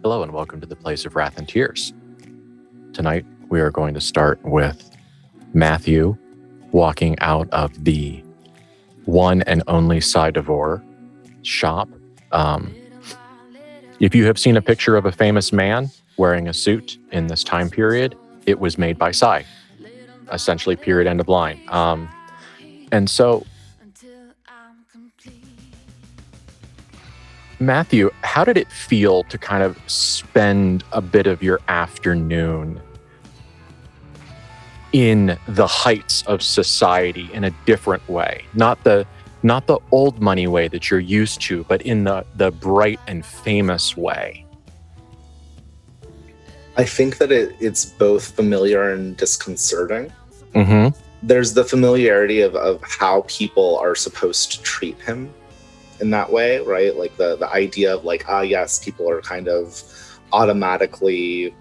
Hello and welcome to the Place of Wrath and Tears. Tonight we are going to start with Matthew walking out of the one and only Sidevore shop. If you have seen a picture of a famous man wearing a suit in this time period, it was made by Sai, essentially period, end of line. And so, Matthew, how did it feel to kind of spend a bit of your afternoon in the heights of society in a different way? Not the old money way that you're used to, but in the bright and famous way. I think that it's both familiar and disconcerting. Mm-hmm. There's the familiarity of how people are supposed to treat him in that way, right? Like the idea of like, yes, people are kind of automatically,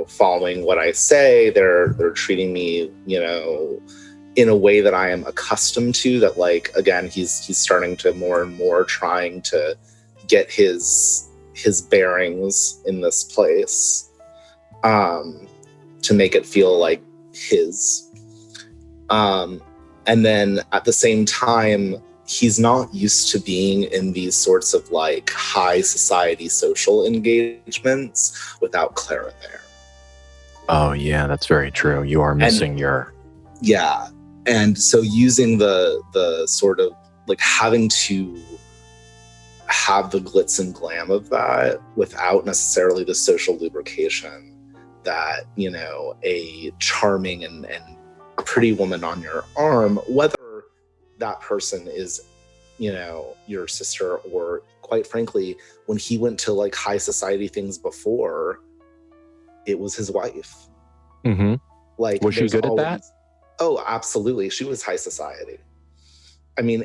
following what I say. They're treating me, in a way that I am accustomed to, that like, again, he's starting to more and more trying to get his bearings in this place, to make it feel like his. And then at the same time, he's not used to being in these sorts of like high society social engagements without Clara there. Oh yeah, that's very true. You are missing Yeah. And so using the sort of like having to have the glitz and glam of that without necessarily the social lubrication that, a charming and pretty woman on your arm, whether that person is, your sister, or quite frankly, when he went to like high society things before, it was his wife. Mm-hmm. Like, was she good at that? Oh, absolutely. She was high society. I mean,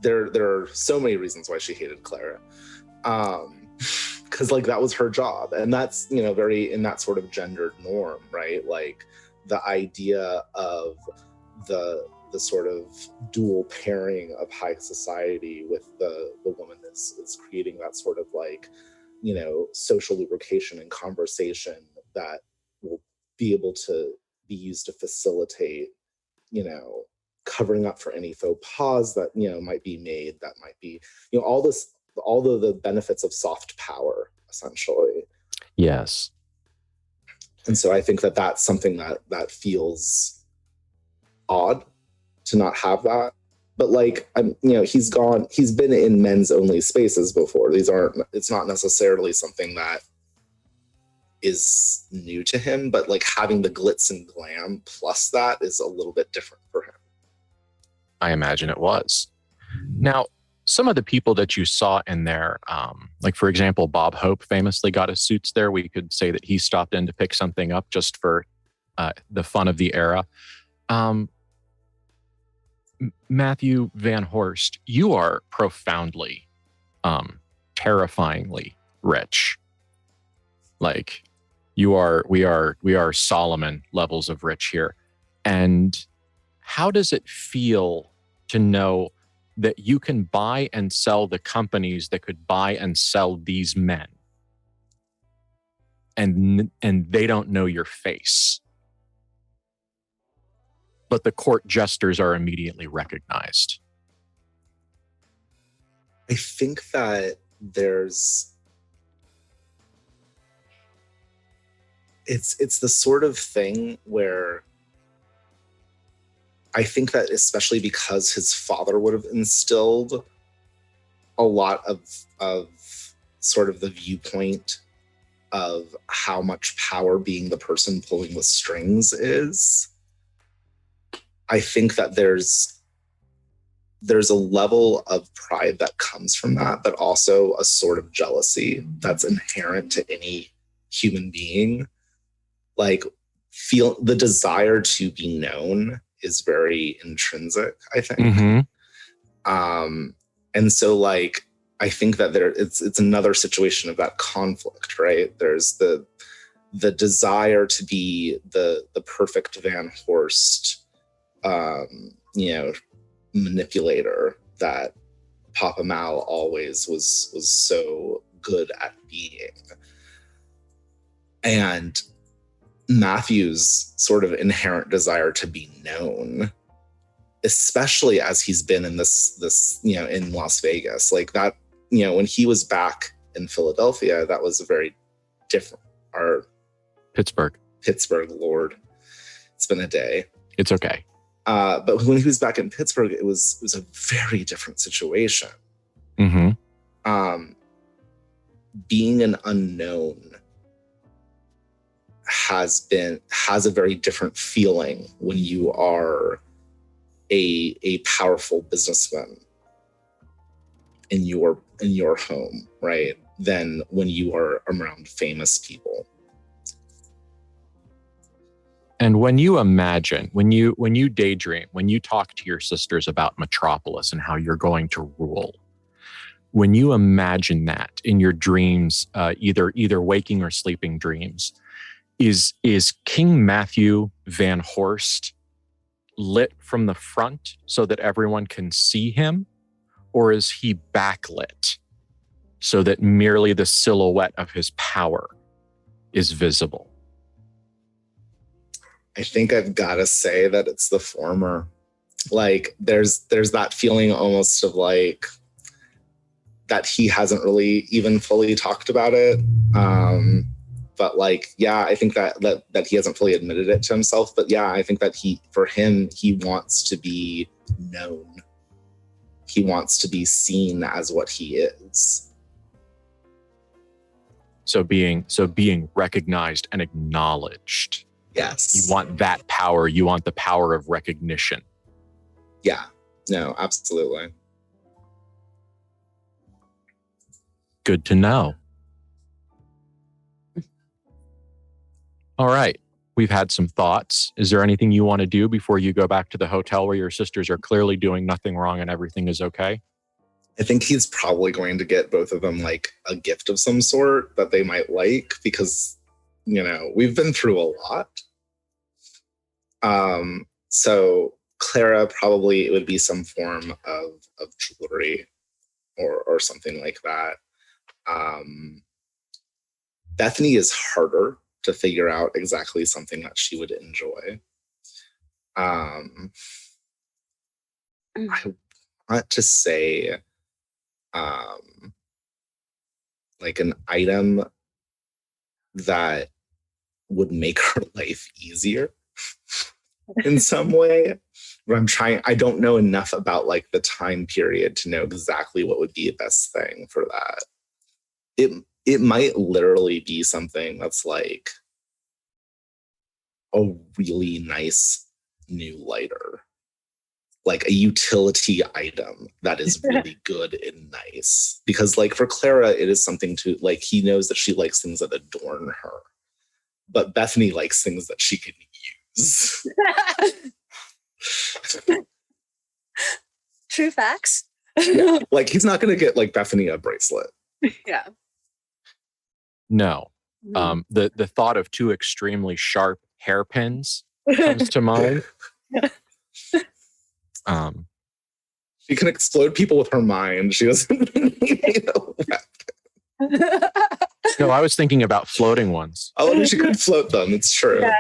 there are so many reasons why she hated Clara. Because like that was her job. And that's, very in that sort of gendered norm, right? Like the idea of the sort of dual pairing of high society with the woman is creating that sort of like, social lubrication and conversation that will be able to be used to facilitate, covering up for any faux pas that, might be made, that might be, all the benefits of soft power, essentially. Yes. And so I think that that's something that feels odd to not have that. But like, he's been in men's only spaces before. It's not necessarily something that is new to him, but like having the glitz and glam plus that is a little bit different for him. I imagine it was. Now, some of the people that you saw in there, like for example, Bob Hope famously got his suits there. We could say that he stopped in to pick something up just for the fun of the era. Matthew Van Horst, you are profoundly, terrifyingly rich. Like we are Solomon levels of rich here. And how does it feel to know that you can buy and sell the companies that could buy and sell these men, and they don't know your face, but the court jesters are immediately recognized? I think that it's the sort of thing where I think that, especially because his father would have instilled a lot of sort of the viewpoint of how much power being the person pulling the strings is, I think that there's a level of pride that comes from that, but also a sort of jealousy that's inherent to any human being. Like, feel the desire to be known is very intrinsic, I think. Mm-hmm. And so like, I think that it's another situation of that conflict, right? There's the desire to be the perfect Van Horst, manipulator that Papa Mal always was so good at being. And Matthew's sort of inherent desire to be known, especially as he's been in this in Las Vegas, like that, when he was back in Philadelphia, that was a very different, or Pittsburgh, Lord, it's been a day. It's okay. But when he was back in Pittsburgh, it was a very different situation. Mm-hmm. Being an unknown has a very different feeling when you are a powerful businessman in your home, right? Than when you are around famous people. And when you imagine, when you daydream, when you talk to your sisters about Metropolis and how you're going to rule, when you imagine that in your dreams, either waking or sleeping dreams, is King Matthew Van Horst lit from the front so that everyone can see him, or is he backlit so that merely the silhouette of his power is visible? I think I've got to say that it's the former. Like there's that feeling almost of like that he hasn't really even fully talked about it. But like, yeah, I think that he hasn't fully admitted it to himself. But yeah, I think that he wants to be known. He wants to be seen as what he is. So being recognized and acknowledged. Yes. You want that power. You want the power of recognition. Yeah. No, absolutely. Good to know. All right. We've had some thoughts. Is there anything you want to do before you go back to the hotel where your sisters are clearly doing nothing wrong and everything is okay? I think he's probably going to get both of them like a gift of some sort that they might like, because, we've been through a lot. So Clara, probably it would be some form of jewelry or something like that. Bethany is harder to figure out exactly something that she would enjoy. I want to say like an item that would make her life easier in some way. But I don't know enough about like the time period to know exactly what would be the best thing for that. It might literally be something that's like a really nice new lighter, like a utility item that is really good and nice. Because like for Clara, it is something to like, he knows that she likes things that adorn her, but Bethany likes things that she can use. True facts. Yeah, like he's not going to get like Bethany a bracelet. Yeah. No. The thought of two extremely sharp hairpins comes to mind. She can explode people with her mind. She doesn't need a weapon. No, I was thinking about floating ones. Oh, I mean, she could float them. It's true. Yeah.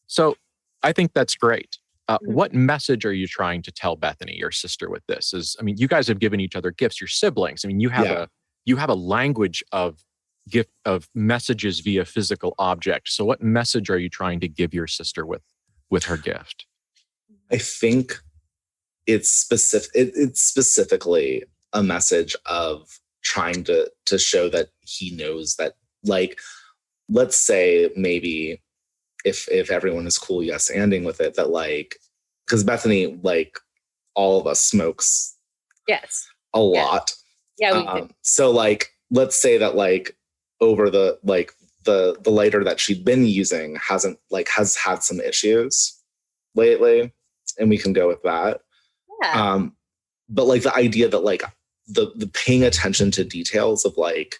So I think that's great. What message are you trying to tell Bethany, your sister, with this? You guys have given each other gifts. You're siblings. I mean, you have a language of messages via physical object. So what message are you trying to give your sister with her gift? I think it's specific. It's specifically a message of trying to show that he knows that, like, let's say maybe if everyone is cool, yes, anding with it, that like, because Bethany, like all of us, smokes a lot. Yeah, we do. So like, let's say that like over the lighter that she'd been using has had some issues lately, and we can go with that. Yeah. But like the idea that like the paying attention to details of like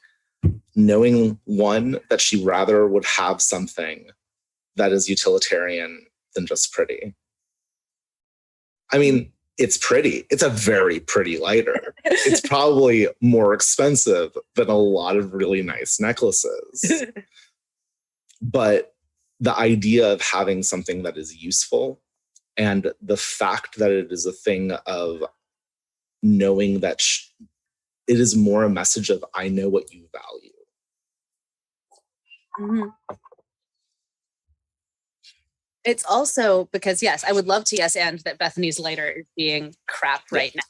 knowing, one, that she rather would have something that is utilitarian than just pretty. I mean, It's pretty. It's a very pretty lighter. It's probably more expensive than a lot of really nice necklaces. But the idea of having something that is useful and the fact that it is a thing of knowing that it is more a message of, I know what you value. Mm-hmm. It's also because, yes, I would love to and that Bethany's lighter is being crap right now.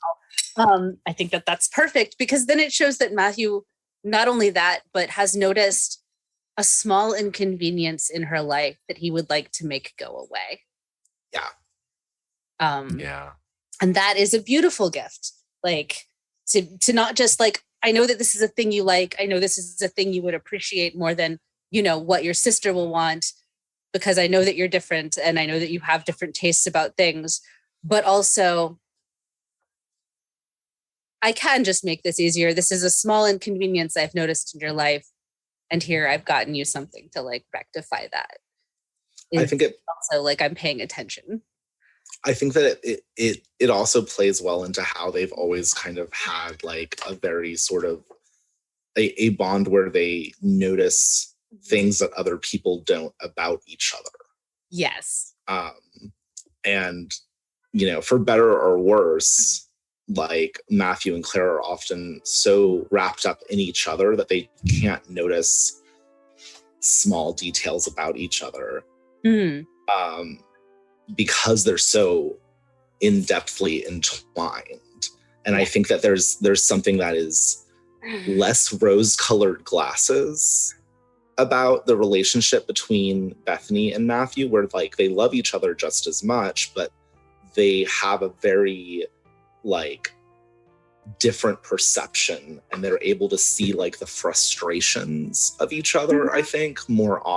I think that that's perfect because then it shows that Matthew, not only that, but has noticed a small inconvenience in her life that he would like to make go away. Yeah. And that is a beautiful gift. Like to not just like, I know that this is a thing you like. I know this is a thing you would appreciate more than, what your sister will want, because I know that you're different and I know that you have different tastes about things, but also I can just make this easier. This is a small inconvenience I've noticed in your life. And here I've gotten you something to like rectify that. I think it also like I'm paying attention. I think that it also plays well into how they've always kind of had like a very sort of a bond where they notice things that other people don't about each other. Yes. And, for better or worse, like Matthew and Clara are often so wrapped up in each other that they can't notice small details about each other. Because they're so in-depthly entwined. And I think that there's something that is less rose-colored glasses about the relationship between Bethany and Matthew, where like they love each other just as much, but they have a very like different perception, and they're able to see like the frustrations of each other, I think, more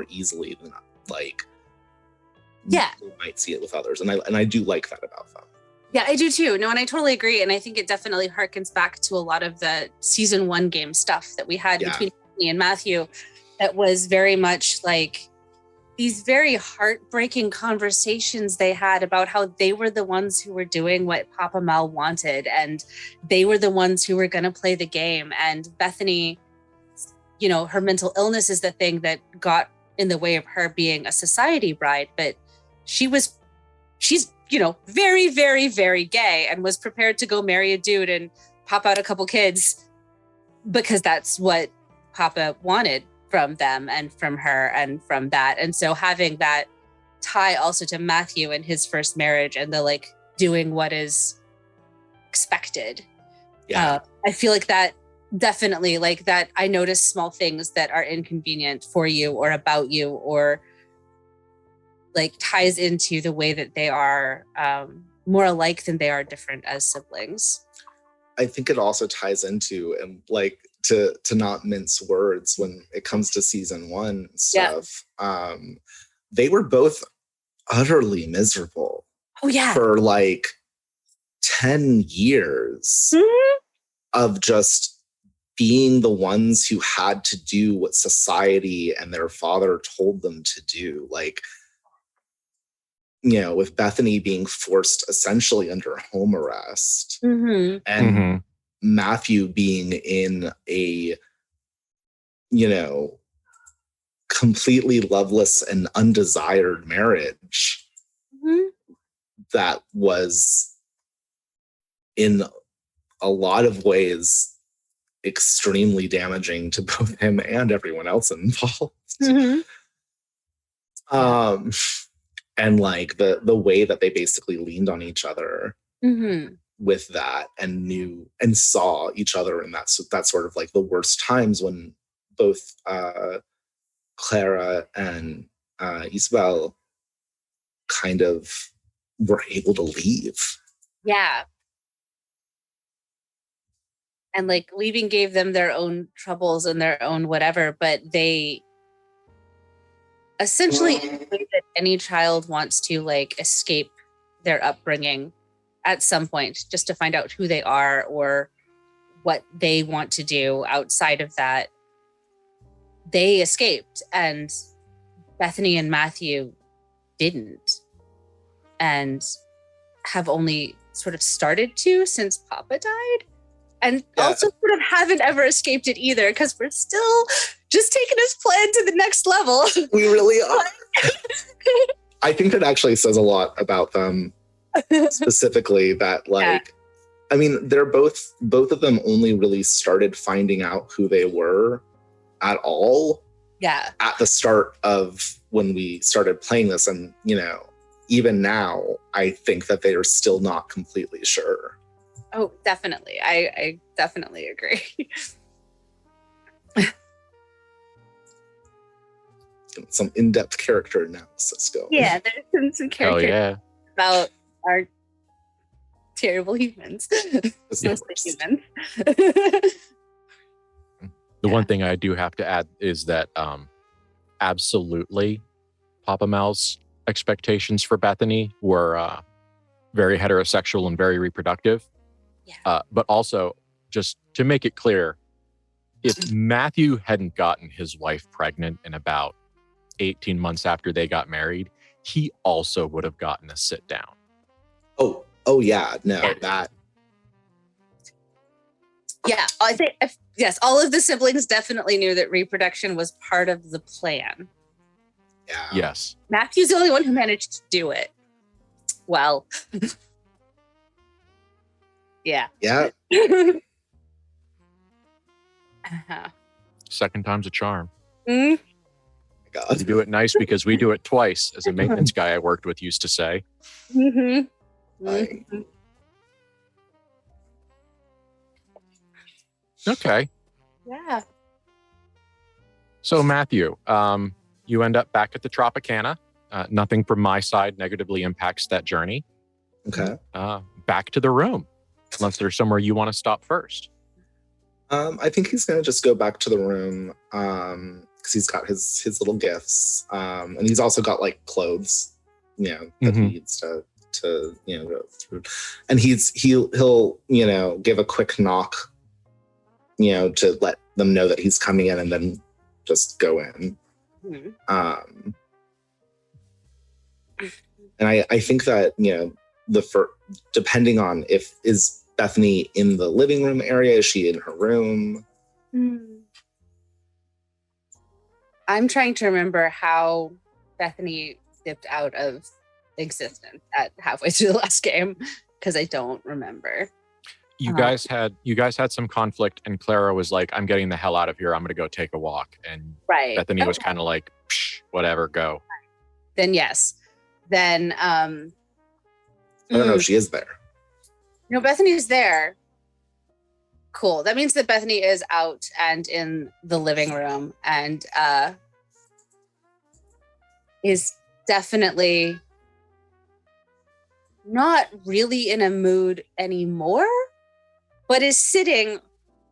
easily than like you might see it with others. And I do like that about them. Yeah, I do too. No, and I totally agree. And I think it definitely harkens back to a lot of the season 1 game stuff that we had between me and Matthew. That was very much like these very heartbreaking conversations they had about how they were the ones who were doing what Papa Mal wanted. And they were the ones who were going to play the game. And Bethany, her mental illness is the thing that got in the way of her being a society bride. But she's very, very, very gay and was prepared to go marry a dude and pop out a couple kids because that's what Papa wanted from them and from her and from that. And so having that tie also to Matthew and his first marriage and the like doing what is expected. I feel like that definitely like that. I notice small things that are inconvenient for you or about you or like ties into the way that they are more alike than they are different as siblings. I think it also ties into, and like to not mince words when it comes to season 1 stuff. They were both utterly miserable. For like 10 years of just being the ones who had to do what society and their father told them to do. Like, with Bethany being forced essentially under home arrest and Matthew being in a, completely loveless and undesired marriage that was in a lot of ways extremely damaging to both him and everyone else involved. And like the way that they basically leaned on each other with that and knew and saw each other in that sort of like the worst times when both Clara and Isabel kind of were able to leave. Yeah. And like leaving gave them their own troubles and their own whatever, but they essentially in the way that any child wants to like escape their upbringing at some point just to find out who they are or what they want to do outside of that. They escaped and Bethany and Matthew didn't. And have only sort of started to since Papa died. And also sort of haven't ever escaped it either, because we're still just taking his plan to the next level. We really are. I think that actually says a lot about them specifically, that like, I mean, they're both of them only really started finding out who they were at all. Yeah. At the start of when we started playing this. And, you know, even now, I think that they are still not completely sure. Oh, definitely. I definitely agree. Some in-depth character analysis going. Yeah, there's some character about our terrible humans. Mostly humans. The one thing I do have to add is that absolutely Papa Mal's expectations for Bethany were very heterosexual and very reproductive. Yeah. But also, just to make it clear, if Matthew hadn't gotten his wife pregnant in about 18 months after they got married, he also would have gotten a sit down. Oh yeah, no, that. Yeah, I think, yes, all of the siblings definitely knew that reproduction was part of the plan. Yeah. Yes. Matthew's the only one who managed to do it. Well. Yeah. Yeah. Uh-huh. Second time's a charm. Mm. God. We do it nice because we do it twice, as a maintenance guy I worked with used to say. Mm-hmm. Mm-hmm. Okay. Yeah. So Matthew, you end up back at the Tropicana. Nothing from my side negatively impacts that journey. Okay. Back to the room, unless there's somewhere you want to stop first. I think he's gonna just go back to the room because he's got his little gifts, and he's also got like clothes, you know, that he needs to you know go through, and he'll you know give a quick knock, you know, to let them know that he's coming in, and then just go in. Mm-hmm. And I think that, you know, depending on is Bethany in the living room area, is she in her room? I'm trying to remember how Bethany dipped out of existence at halfway through the last game, because I don't remember. You guys had some conflict, and Clara was like, "I'm getting the hell out of here. I'm going to go take a walk." And Bethany was kind of like, "Psh, whatever, go." Then yes. Then I don't know if she is there. No, Bethany's there. Cool. That means that Bethany is out and in the living room, and is definitely not really in a mood anymore, but is sitting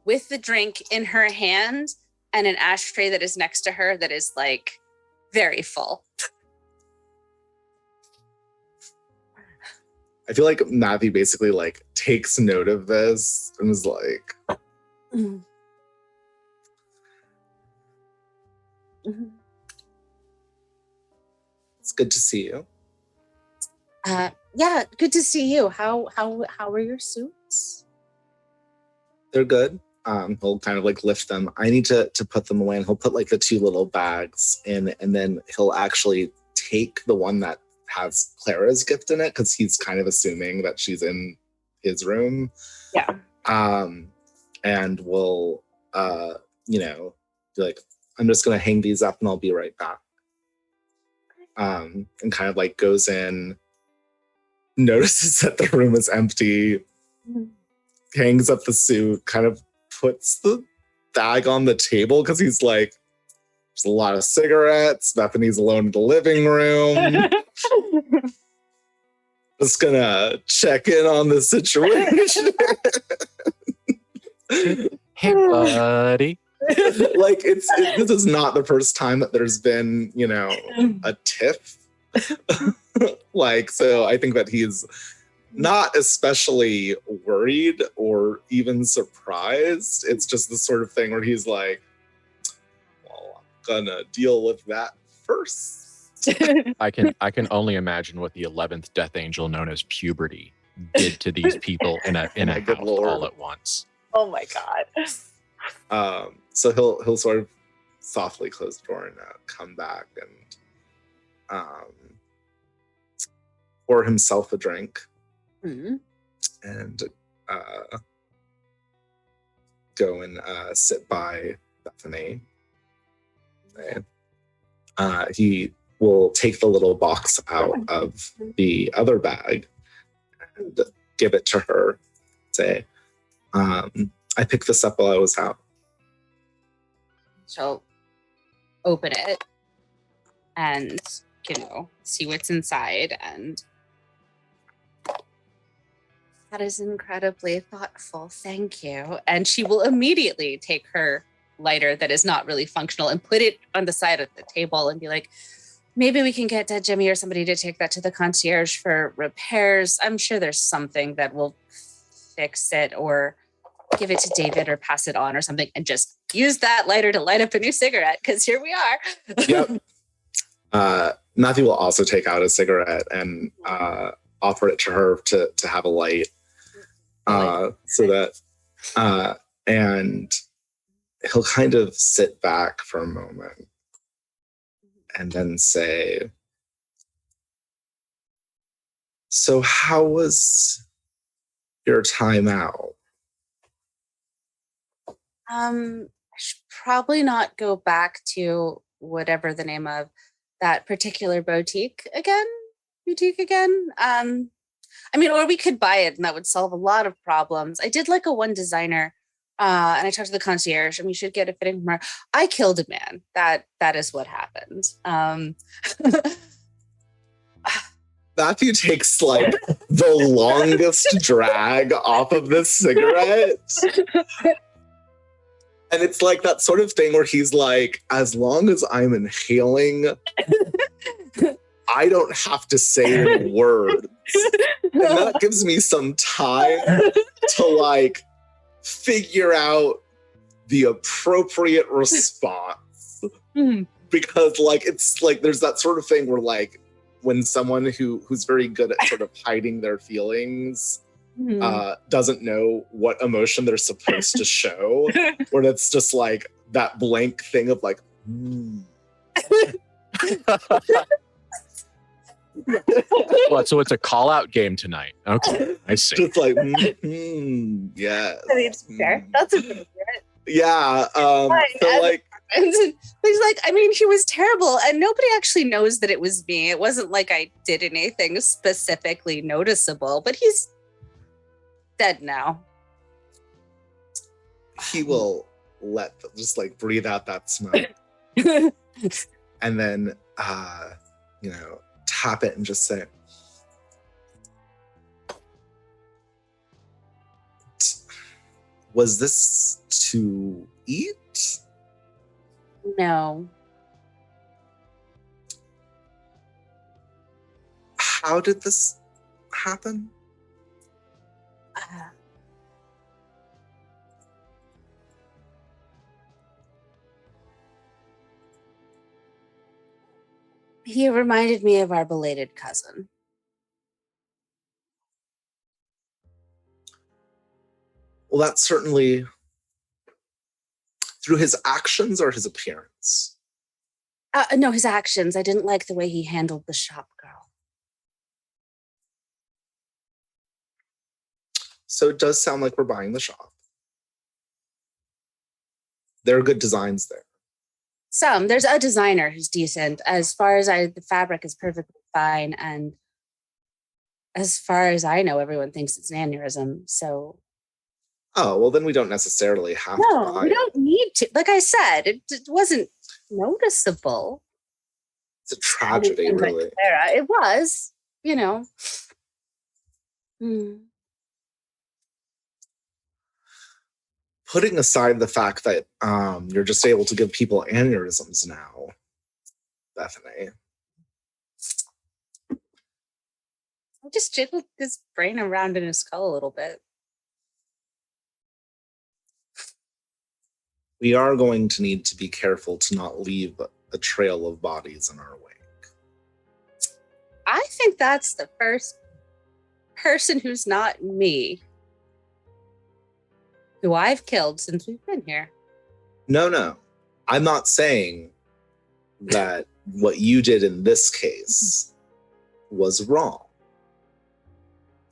with the drink in her hand and an ashtray that is next to her that is like very full. I feel like Matthew basically like takes note of this and is like, "It's good to see you." Yeah, good to see you. How are your suits? They're good. He'll kind of like lift them. I need to put them away, and he'll put like the two little bags in, and then he'll actually take the one that has Clara's gift in it, because he's kind of assuming that she's in his room. Yeah. And we'll you know, be like, "I'm just gonna hang these up and I'll be right back." And kind of like goes in, notices that the room is empty, hangs up the suit, kind of puts the bag on the table, because he's like, there's a lot of cigarettes. Bethany's alone in the living room. Just gonna check in on the situation. Hey, buddy. Like this is not the first time that there's been, you know, a tiff. Like, so I think that he's not especially worried or even surprised. It's just the sort of thing where he's like, "Well, I'm gonna deal with that first." I can only imagine what the 11th Death Angel, known as puberty, did to these people in a Good house Lord. all at once. Oh my God. So he'll sort of softly close the door and come back and pour himself a drink and go and sit by Bethany. He will take the little box out of the other bag and give it to her. Say, I picked this up while I was out. She'll open it and, see what's inside. And that is incredibly thoughtful. Thank you. And she will immediately take her lighter that is not really functional and put it on the side of the table and be like, maybe we can get Dead Jimmy or somebody to take that to the concierge for repairs. I'm sure there's something that will fix it, or give it to David or pass it on or something, and just use that lighter to light up a new cigarette, because here we are. Yep. Matthew will also take out a cigarette and offer it to her to have a light. So that, and he'll kind of sit back for a moment and then say, so how was your time out? I should probably not go back to whatever the name of that particular boutique again. Or we could buy it and that would solve a lot of problems. I did like a one designer, and I talked to the concierge, and we should get a fitting from her. I killed a man. That is what happened. Matthew takes like the longest drag off of this cigarette. And it's like that sort of thing where he's like, as long as I'm inhaling, I don't have to say words. And that gives me some time to like figure out the appropriate response. Because like, it's like, there's that sort of thing where like, when someone who's very good at sort of hiding their feelings doesn't know what emotion they're supposed to show, where it's just like that blank thing of like, Well, so it's a call-out game tonight. Okay, I see. just like, yes. I mean, fair. That's a good Yeah. So like, he's like, he was terrible, and nobody actually knows that it was me. It wasn't like I did anything specifically noticeable, but he's dead now. he will just like breathe out that smoke and then tap it and just say, was this to eat? No. How did this happen? He reminded me of our belated cousin. Well, that's certainly through his actions or his appearance? No, his actions. I didn't like the way he handled the shop girl. So it does sound like we're buying the shop. There are good designs there. There's a designer who's decent. As far as the fabric is perfectly fine, and as far as I know, everyone thinks it's an aneurysm. So, oh well, then we don't necessarily have to buy. No, we don't need to. Like I said, it wasn't noticeable. It's a tragedy, really. Clara. It was, Putting aside the fact that you're just able to give people aneurysms now, Bethany. I just jiggled his brain around in his skull a little bit. We are going to need to be careful to not leave a trail of bodies in our wake. I think that's the first person who's not me who I've killed since we've been here. No. I'm not saying that what you did in this case was wrong.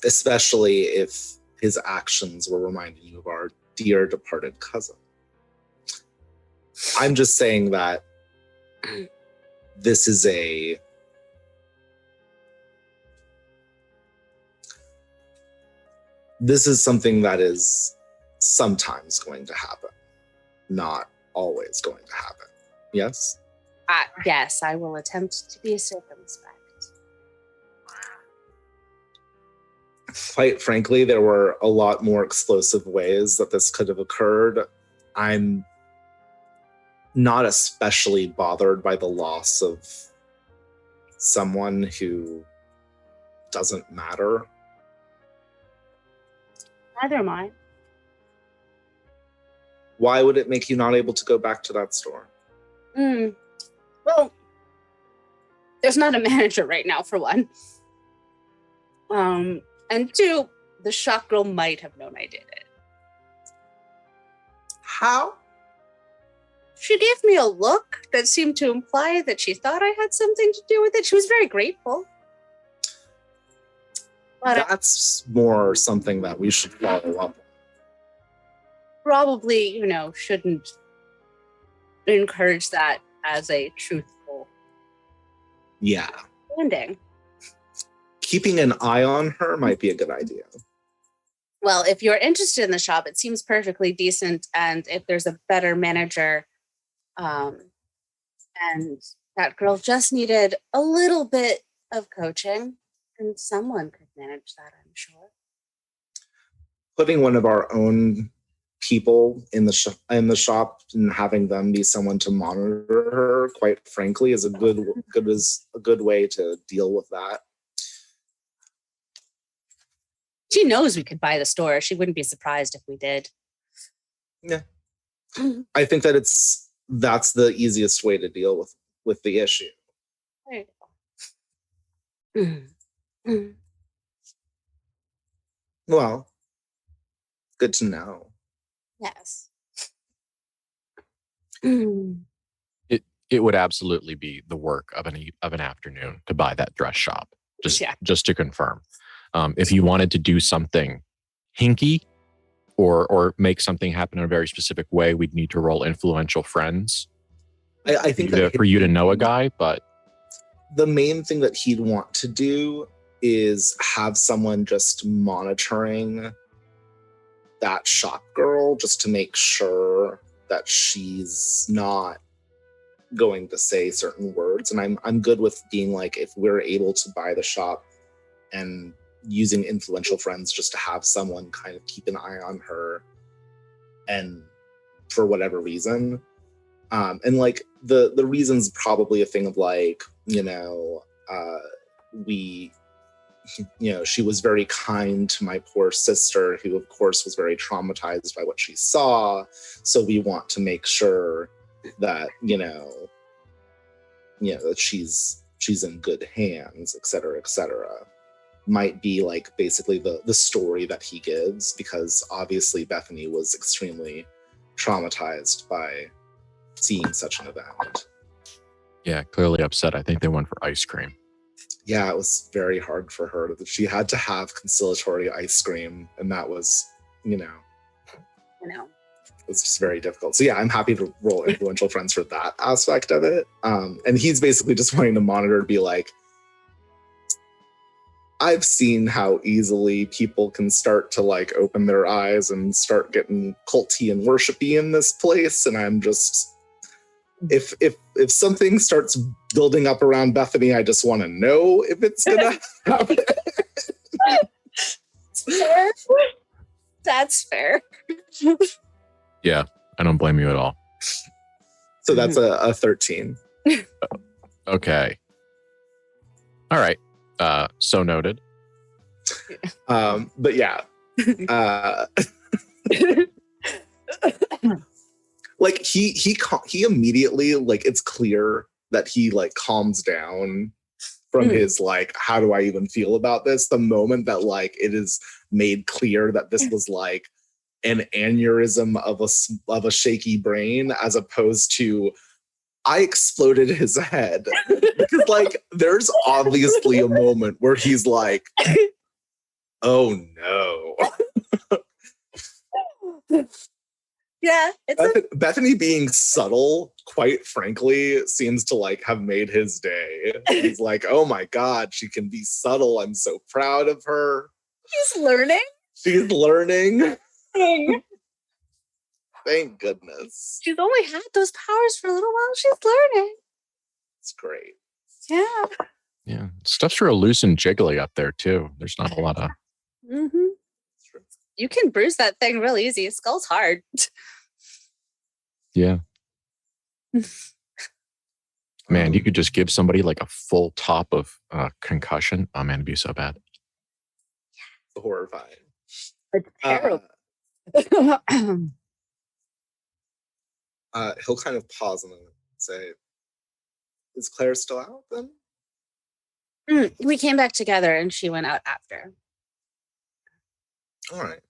Especially if his actions were reminding you of our dear departed cousin. I'm just saying that this is something that is sometimes going to happen, not always going to happen. Yes? Yes, I will attempt to be circumspect. Quite frankly, there were a lot more explosive ways that this could have occurred. I'm not especially bothered by the loss of someone who doesn't matter. Neither am I. Why would it make you not able to go back to that store? Well, there's not a manager right now, for one. And two, the shop girl might have known I did it. How? She gave me a look that seemed to imply that she thought I had something to do with it. She was very grateful. But that's more something that we should follow up on. Probably, shouldn't encourage that as a truthful ending. Keeping an eye on her might be a good idea. Well, if you're interested in the shop, it seems perfectly decent. And if there's a better manager, and that girl just needed a little bit of coaching, and someone could manage that, I'm sure. Putting one of our own people in the shop and having them be someone to monitor her, quite frankly, is a good way to deal with that. She knows we could buy the store. She wouldn't be surprised if we did. Yeah. I think that that's the easiest way to deal with the issue. There you go. Well, good to know. Yes. It would absolutely be the work of an afternoon to buy that dress shop. Just to confirm. If you wanted to do something hinky or make something happen in a very specific way, we'd need to roll influential friends. I think that for you to know a guy, but the main thing that he'd want to do is have someone just monitoring that shop girl just to make sure that she's not going to say certain words. And I'm good with being like, if we're able to buy the shop and using influential friends just to have someone kind of keep an eye on her and for whatever reason. And like the reason's probably a thing of like, she was very kind to my poor sister, who of course was very traumatized by what she saw. So we want to make sure that, that she's in good hands, et cetera, might be like basically the story that he gives, because obviously Bethany was extremely traumatized by seeing such an event. Yeah, clearly upset. I think they went for ice cream. Yeah, it was very hard for her. She had to have conciliatory ice cream, and that was, it was just very difficult. So yeah, I'm happy to roll influential friends for that aspect of it. And he's basically just wanting to monitor to be like, I've seen how easily people can start to like open their eyes and start getting culty and worshipy in this place. And I'm just, if something starts building up around Bethany, I just want to know if it's gonna happen. Fair. That's fair. Yeah, I don't blame you at all. So that's a 13. Okay. All right. So noted. But yeah. Like he immediately, like, it's clear that he like calms down from his like, how do I even feel about this? The moment that like it is made clear that this was like an aneurysm of a shaky brain, as opposed to I exploded his head. Because like there's obviously a moment where he's like, oh no. Yeah, Bethany being subtle, quite frankly, seems to like have made his day. He's like, oh my God, she can be subtle. I'm so proud of her. He's learning. She's learning. Thank goodness. She's only had those powers for a little while. She's learning. It's great. Yeah. Yeah. Stuff's real loose and jiggly up there too. There's not a lot of. Mm-hmm. You can bruise that thing real easy. Skull's hard. Yeah. Man, you could just give somebody like a full top of concussion. Oh man, it'd be so bad. Horrifying. It's terrible. He'll kind of pause and say, is Claire still out then? We came back together and she went out after. All right.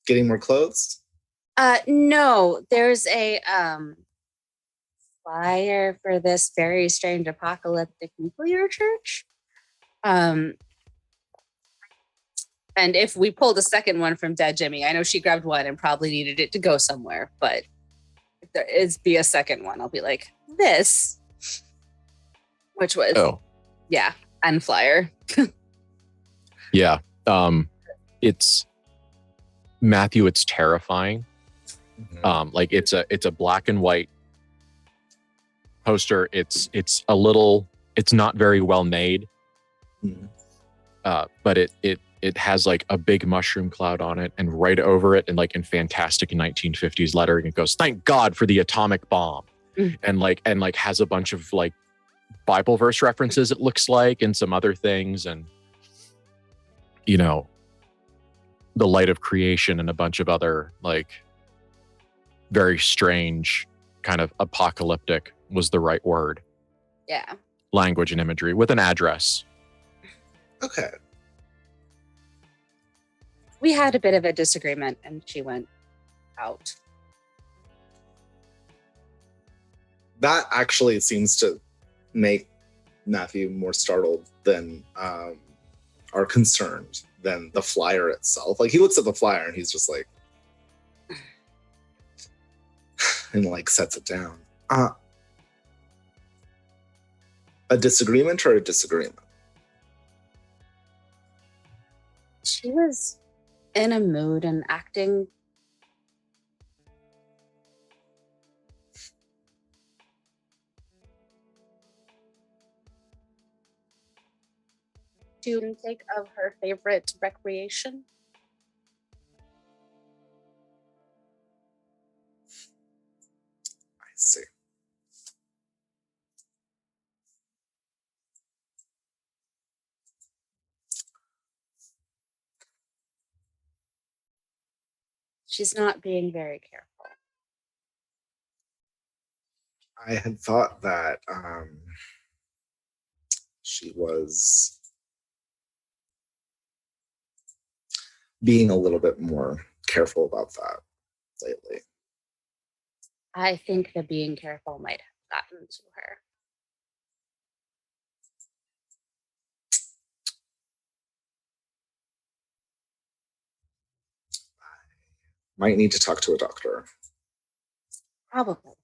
Getting more clothes? No, there's a flyer for this very strange apocalyptic nuclear church. And if we pulled a second one from Dead Jimmy, I know she grabbed one and probably needed it to go somewhere, but if there is be a second one, I'll be like, this, which was, yeah, and flyer. Yeah. It's Matthew, it's terrifying. Mm-hmm. Like it's a black and white poster. It's not very well made. Mm-hmm. But it has like a big mushroom cloud on it, and right over it, and like in fantastic 1950s lettering, it goes, "Thank God for the atomic bomb," and has a bunch of like Bible verse references. It looks like, and some other things, and you know, the light of creation, and a bunch of other like very strange kind of apocalyptic was the right word. Yeah. Language and imagery with an address. Okay. We had a bit of a disagreement and she went out. That actually seems to make Matthew more startled than or concerned than the flyer itself. Like he looks at the flyer and he's just like and like sets it down. A disagreement or a disagreement? She was in a mood and acting to intake of her favorite recreation. I see. She's not being very careful. I had thought that she was being a little bit more careful about that lately. I think the being careful might have gotten to her. Might need to talk to a doctor. Probably.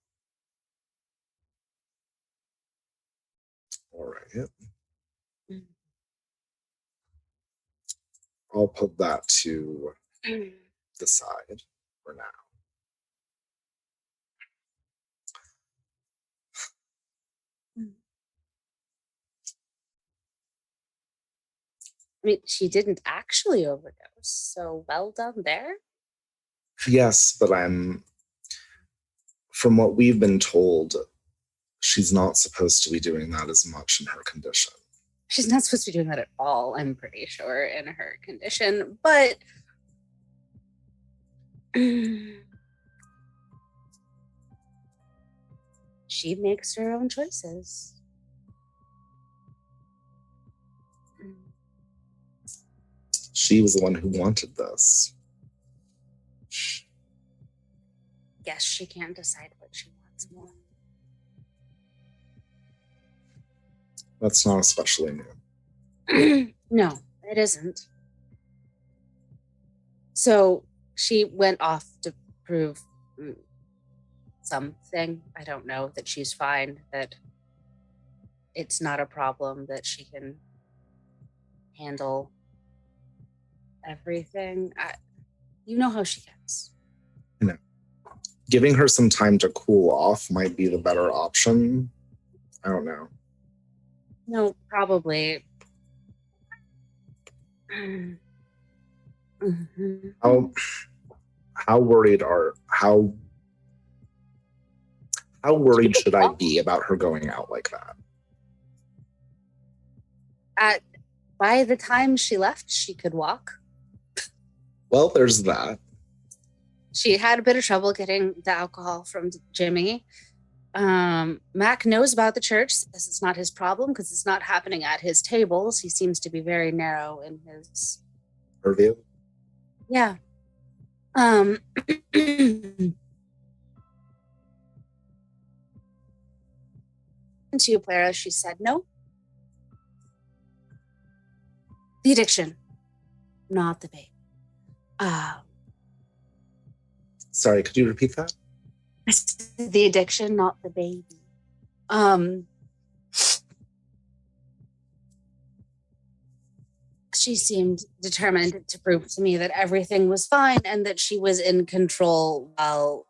All right. I'll put that to the side for now. I mean, she didn't actually overdose, so well done there. Yes, but from what we've been told, she's not supposed to be doing that as much in her condition. She's not supposed to be doing that at all, I'm pretty sure, in her condition, but she makes her own choices. She was the one who wanted this. Yes, she can't decide what she wants more. That's not especially new. No, it isn't. So she went off to prove something. I don't know, that she's fine, that it's not a problem, that she can handle everything. You know how she gets. No. Giving her some time to cool off might be the better option. I don't know. No, probably. How worried should I be about her going out like that? By the time she left, she could walk. Well, there's that. She had a bit of trouble getting the alcohol from Jimmy. Mac knows about the church. This is not his problem because it's not happening at his tables. He seems to be very narrow in his purview. Yeah. To you, Clara, she said no. The addiction, not the baby. Sorry, could you repeat that? The addiction, not the baby. She seemed determined to prove to me that everything was fine and that she was in control while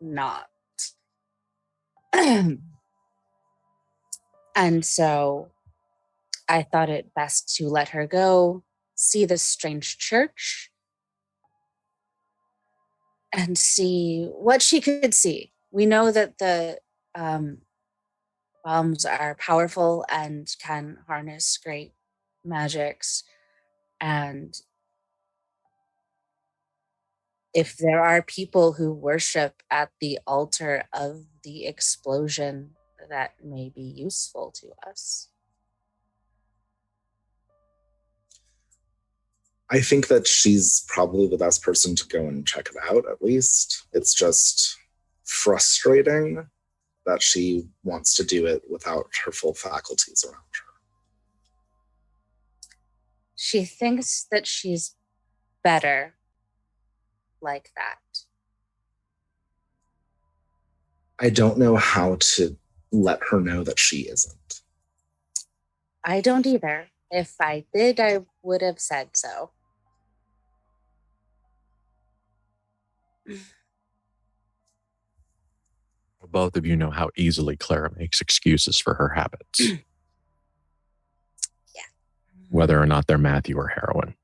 not. And so I thought it best to let her go, see this strange church, and see what she could see. We know that the bombs are powerful and can harness great magics. And if there are people who worship at the altar of the explosion, that may be useful to us. I think that she's probably the best person to go and check it out, at least. It's just frustrating that she wants to do it without her full faculties around her. She thinks that she's better like that. I don't know how to let her know that she isn't. I don't either. If I did, I would have said so. Both of you know how easily Clara makes excuses for her habits. Yeah. Whether or not they're Matthew or heroin.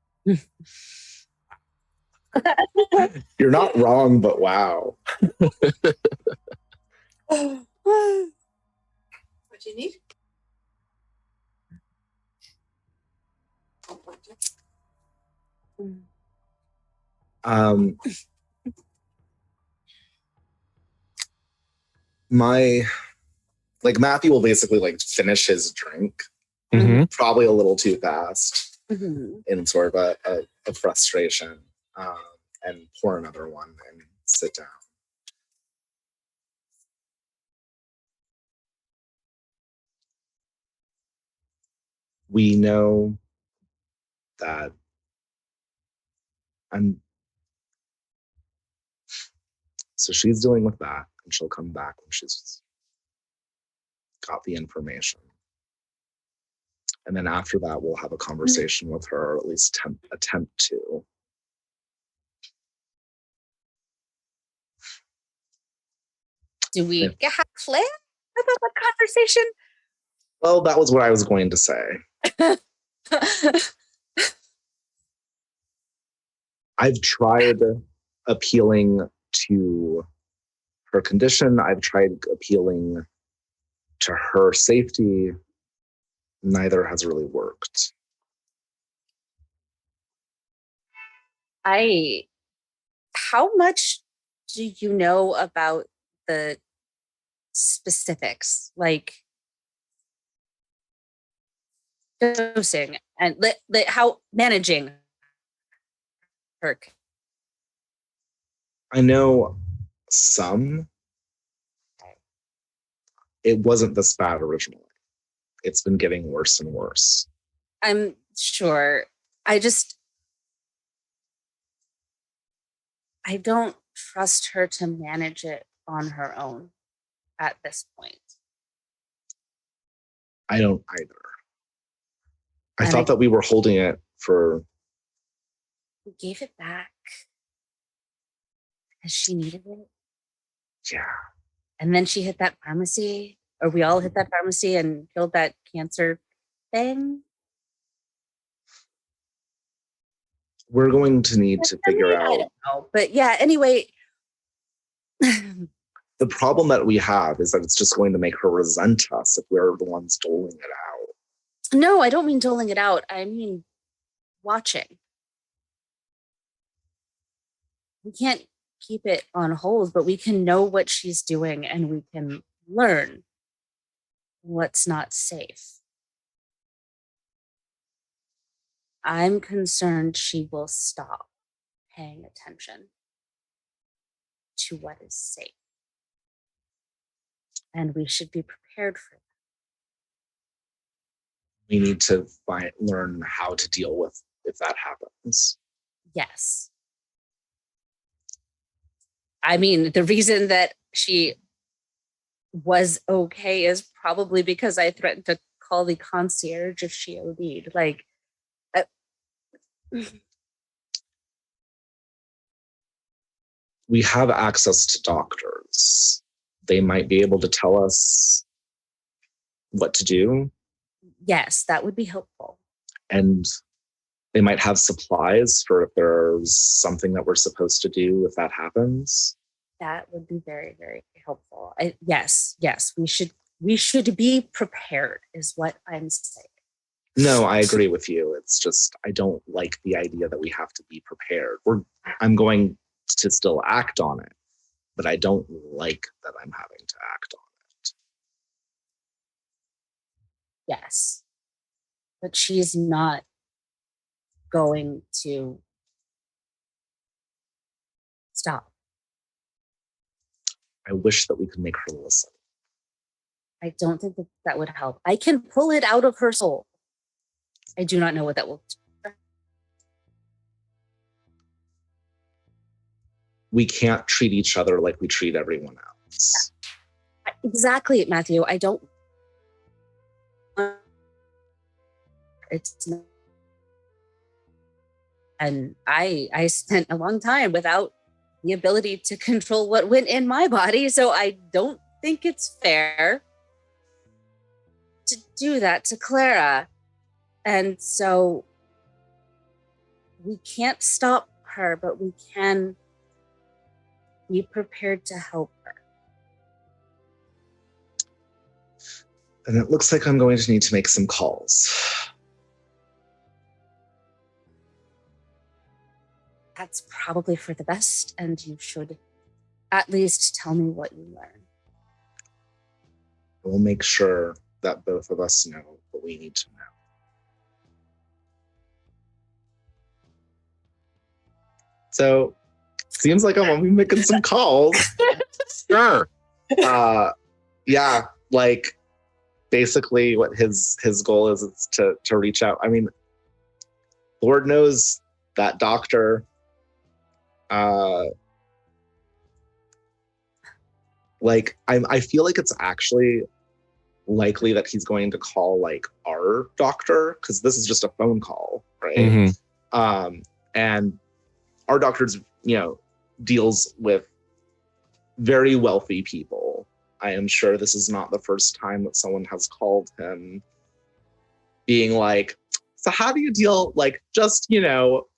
You're not wrong, but wow. What do you need? Matthew will basically finish his drink, probably a little too fast, in sort of a frustration, and pour another one and sit down. We know that so she's dealing with that, and she'll come back when she's got the information. And then after that, we'll have a conversation with her, or at least attempt to. Do we have Claire about the conversation? Well, that was what I was going to say. I've tried appealing to her condition. I've tried appealing to her safety. Neither has really worked. How much do you know about the specifics? dosing and how managing her. I know some. It wasn't this bad originally. It's been getting worse and worse. I'm sure. I don't trust her to manage it on her own at this point. I don't either. I thought that we were holding it for... We gave it back because she needed it. Yeah. And then she hit that pharmacy, or we all hit that pharmacy and killed that cancer thing. We're going to need to figure out... I don't know. But yeah, anyway. The problem that we have is that it's just going to make her resent us if we're the ones doling it out. No, I don't mean doling it out. I mean watching. We can't keep it on hold, but we can know what she's doing and we can learn what's not safe. I'm concerned she will stop paying attention to what is safe. And we should be prepared for that. We need to learn how to deal with if that happens. Yes. I mean, the reason that she was okay is probably because I threatened to call the concierge if she OD'd. Like, we have access to doctors. They might be able to tell us what to do. Yes, that would be helpful. And they might have supplies for if there's something that we're supposed to do if that happens. That would be very, very helpful. Yes, we should be prepared is what I'm saying. No, I agree with you. It's just, I don't like the idea that we have to be prepared. I'm going to still act on it, but I don't like that I'm having to act on it. Yes. But she's not going to stop. I wish that we could make her listen. I don't think that would help. I can pull it out of her soul. I do not know what that will do. We can't treat each other like we treat everyone else. Exactly, Matthew. I don't. It's not. And I spent a long time without the ability to control what went in my body, so I don't think it's fair to do that to Clara. And so we can't stop her, but we can be prepared to help her. And it looks like I'm going to need to make some calls. That's probably for the best, and you should at least tell me what you learn. We'll make sure that both of us know what we need to know. So, seems like I'm gonna be making some calls. Sure. Yeah, like basically what his goal is to reach out. I mean, Lord knows that doctor. Like I feel like it's actually likely that he's going to call like our doctor, because this is just a phone call, right? Mm-hmm. And our doctor's, deals with very wealthy people. I am sure this is not the first time that someone has called him being like, so how do you deal, like, just,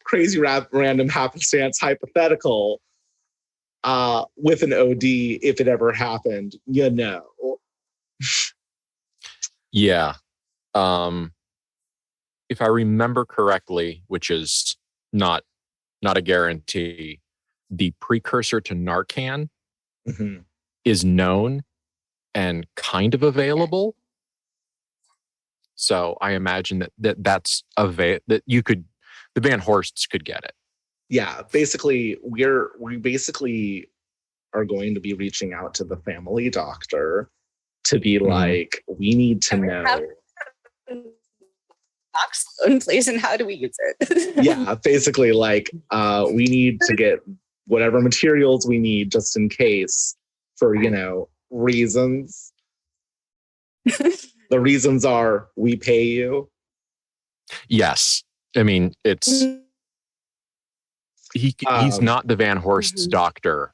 crazy random happenstance hypothetical with an OD if it ever happened, Yeah. If I remember correctly, which is not a guarantee, the precursor to Narcan mm-hmm. is known and kind of available. So I imagine that's that you could, the Van Horsts could get it. Yeah, basically, we basically are going to be reaching out to the family doctor to be like, we need to know. Oxalone, please, and how do we use it? Yeah, basically, like, we need to get whatever materials we need just in case for, reasons. The reasons are we pay you. Yes. I mean, it's he's not the Van Horst's doctor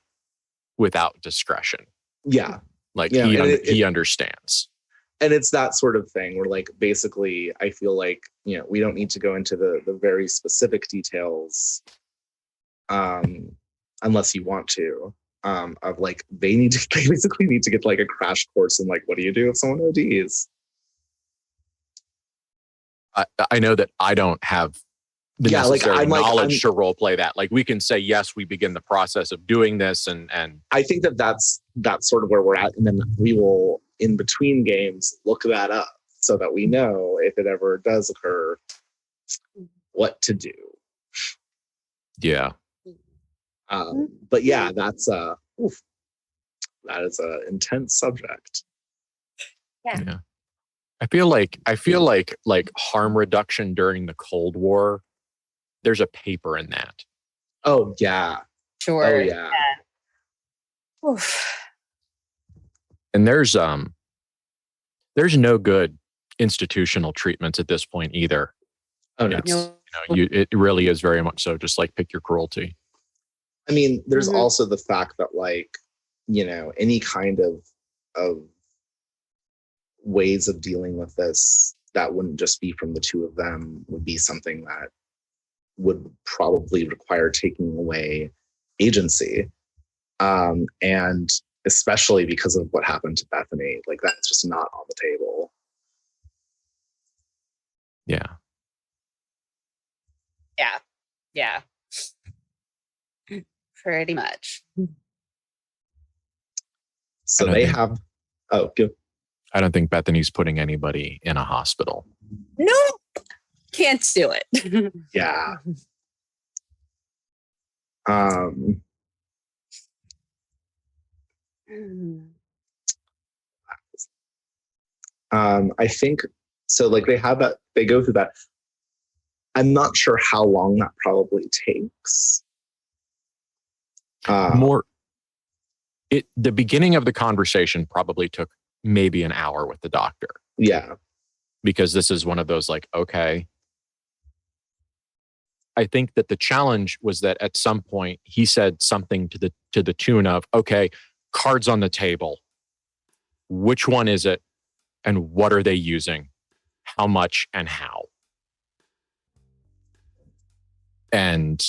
without discretion. Yeah. Like he understands. And it's that sort of thing where, like, basically I feel like, we don't need to go into the very specific details unless you want to, of like, they basically need to get like a crash course in like, what do you do if someone ODs? I know that I don't have the necessary knowledge to role play that. Like, we can say, yes, we begin the process of doing this. And I think that's sort of where we're at. And then we will, in between games, look that up so that we know if it ever does occur, what to do. Yeah. But yeah, that is an intense subject. Yeah. I feel like harm reduction during the Cold War, there's a paper in that. Oh yeah. Sure. Oh yeah. And there's no good institutional treatments at this point either. Oh no. It really is very much so just like pick your cruelty. I mean, there's also the fact that, like, any kind of ways of dealing with this that wouldn't just be from the two of them would be something that would probably require taking away agency. And especially because of what happened to Bethany, like, that's just not on the table. Yeah. Yeah. Yeah. Pretty much. So they have. Oh, good. I don't think Bethany's putting anybody in a hospital. Nope. Can't do it. Yeah. I think so. Like, they have that. They go through that. I'm not sure how long that probably takes. The beginning of the conversation probably took maybe an hour with the doctor. Yeah. Because this is one of those, like, okay. I think that the challenge was that at some point he said something to the tune of, okay, cards on the table. Which one is it? And what are they using? How much and how? And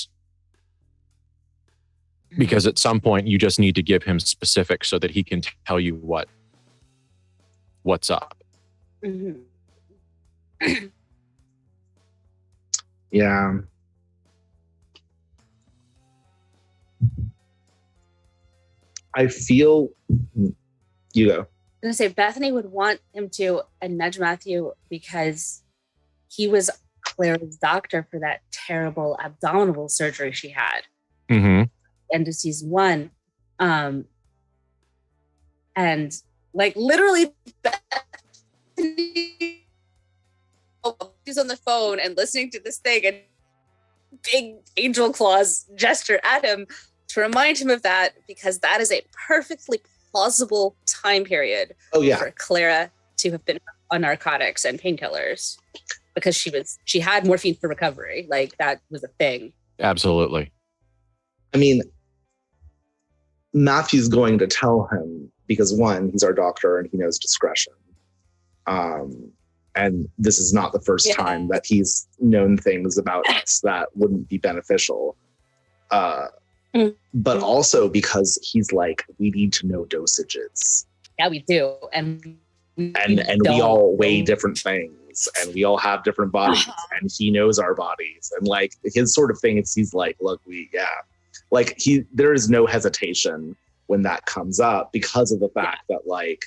because at some point you just need to give him specifics so that he can tell you what's up. Yeah. I feel you go. I was gonna say Bethany would want him to nudge Matthew because he was Clara's doctor for that terrible abdominal surgery she had. End of season 1. And like, literally Bethany is on the phone and listening to this thing and big angel claws gesture at him to remind him of that, because that is a perfectly plausible time period for Clara to have been on narcotics and painkillers, because she had morphine for recovery. Like, that was a thing. Absolutely. I mean, Matthew's going to tell him because, one, he's our doctor and he knows discretion. And this is not the first time that he's known things about us that wouldn't be beneficial. But also because he's like, we need to know dosages. Yeah, we do. And we all weigh different things and we all have different bodies and he knows our bodies. And like, his sort of thing is, he's like, look, there is no hesitation when that comes up, because of the fact that, like,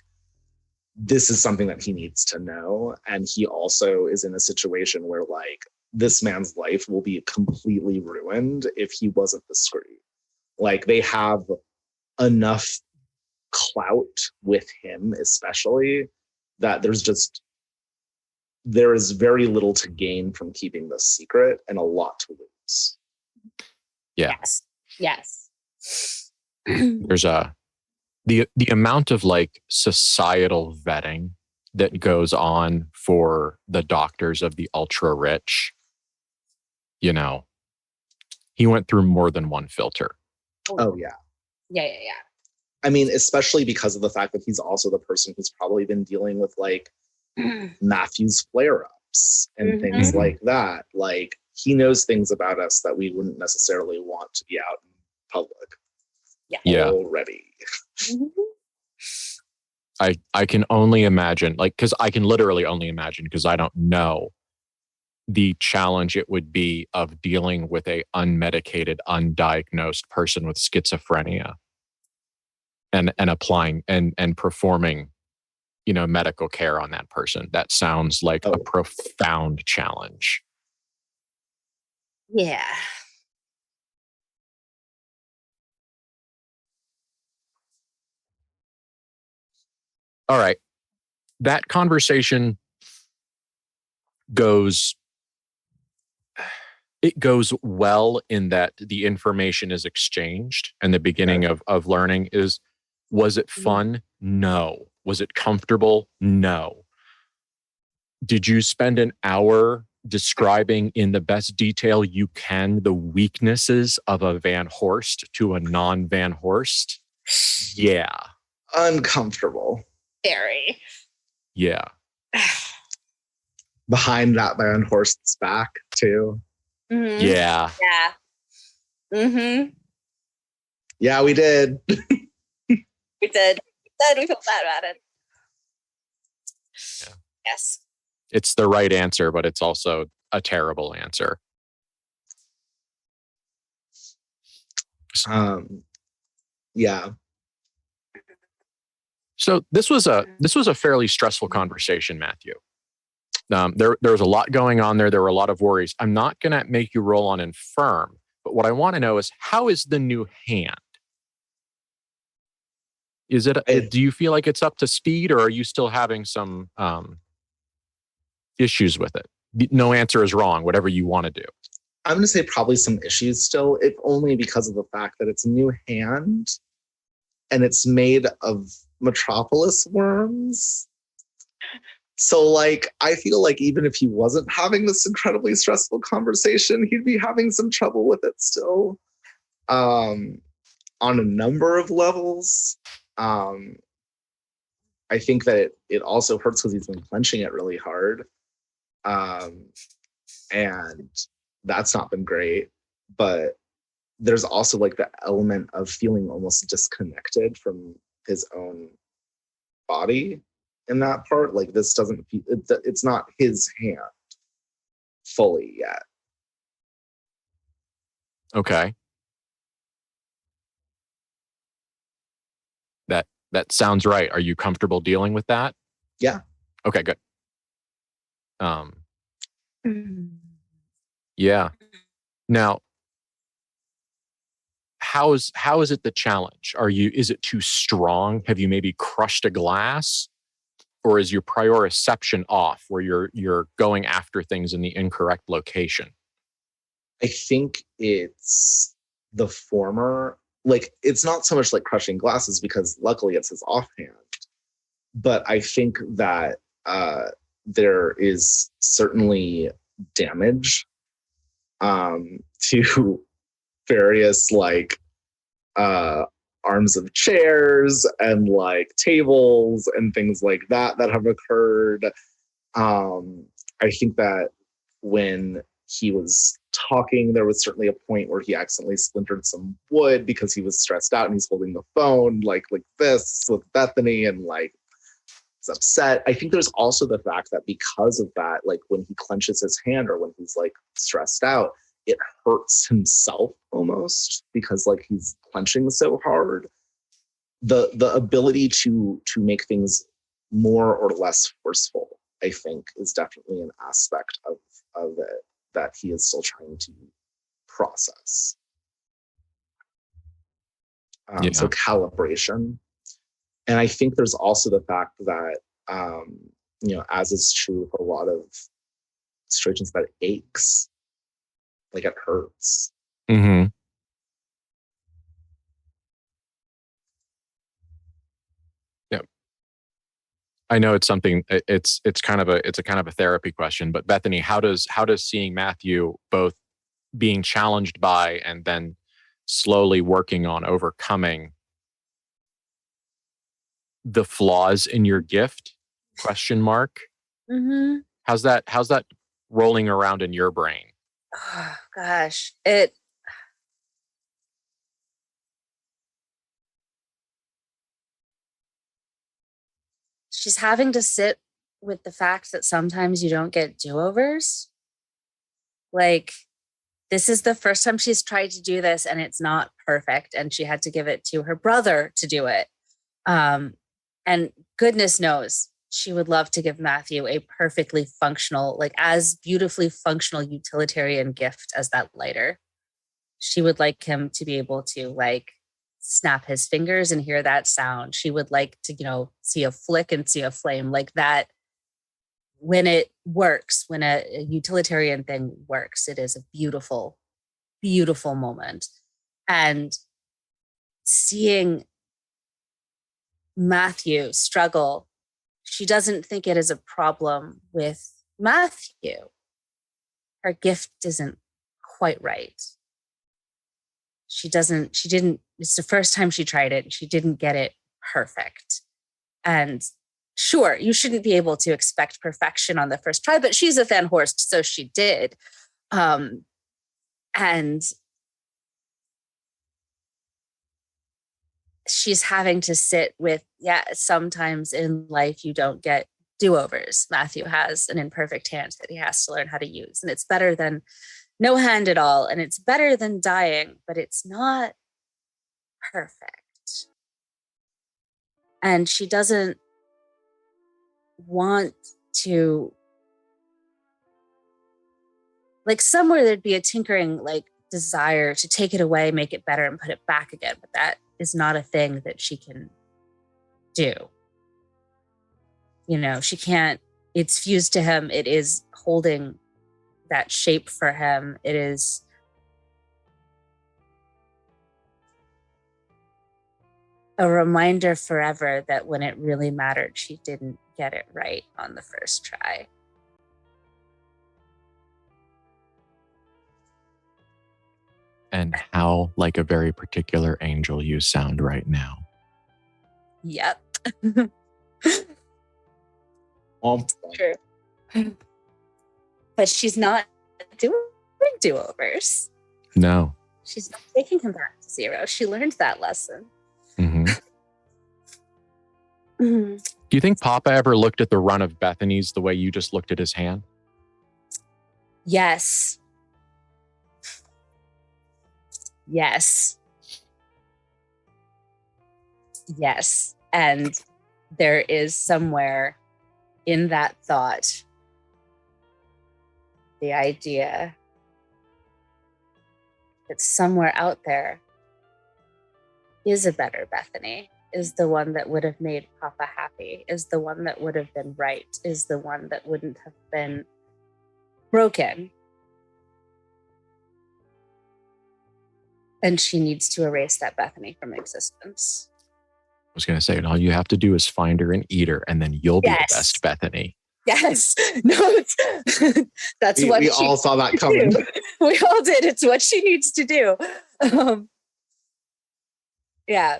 this is something that he needs to know. And he also is in a situation where like this man's life will be completely ruined if he wasn't discreet. Like they have enough clout with him, especially, that there is very little to gain from keeping this secret and a lot to lose. Yeah. Yes. There's the amount of like societal vetting that goes on for the doctors of the ultra rich. You know, he went through more than one filter. Oh yeah. Yeah. I mean, especially because of the fact that he's also the person who's probably been dealing with like Matthew's flare-ups and things like that. Like he knows things about us that we wouldn't necessarily want to be out in public. Yeah. Already. I can only imagine, like, because I can literally only imagine, because I don't know the challenge it would be of dealing with a unmedicated, undiagnosed person with schizophrenia and applying and performing, you know, medical care on that person. That sounds like a profound challenge. Yeah. All right. That conversation goes well in that the information is exchanged, and the beginning of learning is, was it fun? No. Was it comfortable? No. Did you spend an hour describing in the best detail you can the weaknesses of a Van Horst to a non-Van Horst? Yeah. Uncomfortable. Very. Yeah. Behind that Van Horst's back too. Mm-hmm. Yeah. Yeah. Mm-hmm. Yeah, we did. We did. We felt bad about it. Yeah. Yes. It's the right answer, but it's also a terrible answer. Yeah. So this was a fairly stressful conversation, Matthew. There was a lot going on there. There were a lot of worries. I'm not going to make you roll on infirm, but what I want to know is, how is the new hand? Is it? Do you feel like it's up to speed, or are you still having some issues with it? No answer is wrong. Whatever you want to do. I'm going to say probably some issues still, if only because of the fact that it's a new hand and it's made of Metropolis worms. So, like, I feel like even if he wasn't having this incredibly stressful conversation, he'd be having some trouble with it still, on a number of levels. I think that it also hurts because he's been clenching it really hard. And that's not been great. But there's also like the element of feeling almost disconnected from his own body in that part. Like this doesn't, it's not his hand fully yet. Okay. That sounds right. Are you comfortable dealing with that? Yeah. Okay, good. Yeah. Now, how is it the challenge? Is it too strong? Have you maybe crushed a glass? Or is your proprioception off, where you're going after things in the incorrect location? I think it's the former. Like, it's not so much like crushing glasses, because luckily it's his offhand. But I think that there is certainly damage to various like arms of chairs and like tables and things like that have occurred. I think that when he was talking, there was certainly a point where he accidentally splintered some wood because he was stressed out and he's holding the phone like this with Bethany and like is upset. I think there's also the fact that because of that, like when he clenches his hand or when he's like stressed out, it hurts himself almost because like he's clenching so hard. The ability to make things more or less forceful, I think, is definitely an aspect of it that he is still trying to process. So calibration. And I think there's also the fact that, as is true for a lot of situations, that it aches, like it hurts. Mm-hmm. Yeah. I know it's something. It's a kind of a therapy question. But Bethany, how does seeing Matthew both being challenged by and then slowly working on overcoming the flaws in your gift? ? Mm-hmm. How's that rolling around in your brain? Oh, gosh, she's having to sit with the fact that sometimes you don't get do-overs. Like, this is the first time she's tried to do this and it's not perfect, and she had to give it to her brother to do it. And goodness knows she would love to give Matthew a perfectly functional, like as beautifully functional utilitarian gift as that lighter. She would like him to be able to like snap his fingers and hear that sound. She would like to, see a flick and see a flame like that. When it works, when a utilitarian thing works, it is a beautiful, beautiful moment. And seeing Matthew struggle, she doesn't think it is a problem with Matthew. Her gift isn't quite right. It's the first time she tried it. She didn't get it perfect. And sure, you shouldn't be able to expect perfection on the first try, but she's a Van Horst, so she did. And she's having to sit with, sometimes in life you don't get do-overs. Matthew has an imperfect hand that he has to learn how to use. And it's better than no hand at all. And it's better than dying, but it's not perfect. And she doesn't want to, like, somewhere there'd be a tinkering, like, desire to take it away, make it better, and put it back again. But that is not a thing that she can do. She can't, it's fused to him. It is holding that shape for him. It is a reminder forever that when it really mattered, she didn't get it right on the first try. And how like a very particular angel you sound right now. Yep. True. But she's not doing do-overs. No. She's not taking him back to zero. She learned that lesson. Mm-hmm. Mm-hmm. Do you think Papa ever looked at the run of Bethany's the way you just looked at his hand? Yes. Yes. Yes. And there is somewhere in that thought the idea that somewhere out there is a better Bethany, is the one that would have made Papa happy, is the one that would have been right, is the one that wouldn't have been broken. And she needs to erase that Bethany from existence. I was going to say, all you have to do is find her and eat her, and then you'll be the best Bethany. Yes. No, that's what we all saw that coming. We all did. It's what she needs to do. Yeah.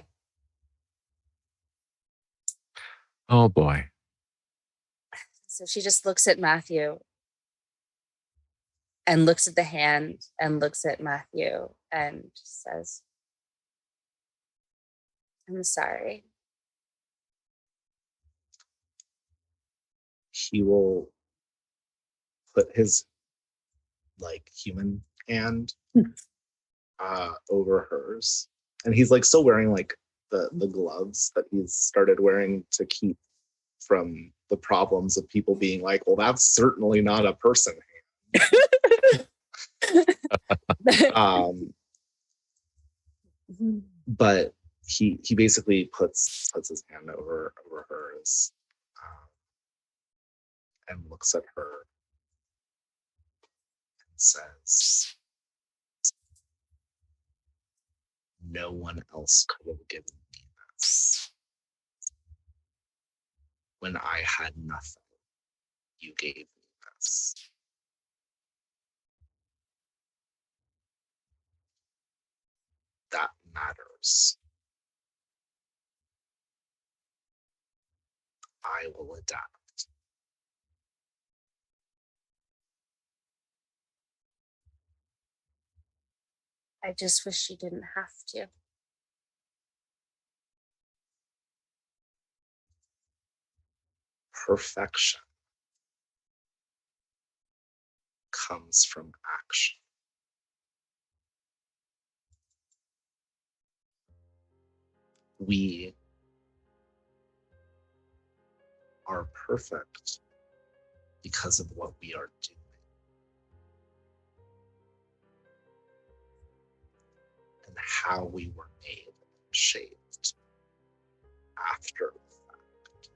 Oh, boy. So she just looks at Matthew and looks at the hand and looks at Matthew and says, I'm sorry. He will put his human hand over hers, and he's still wearing the gloves that he's started wearing to keep from the problems of people being like, well, that's certainly not a person hand. But he basically puts his hand over hers, and looks at her and says, no one else could have given me this. When I had nothing, you gave me this. That matters. I will adapt. I just wish she didn't have to. Perfection comes from action. We are perfect because of what we are doing. And how we were made and shaped after the fact.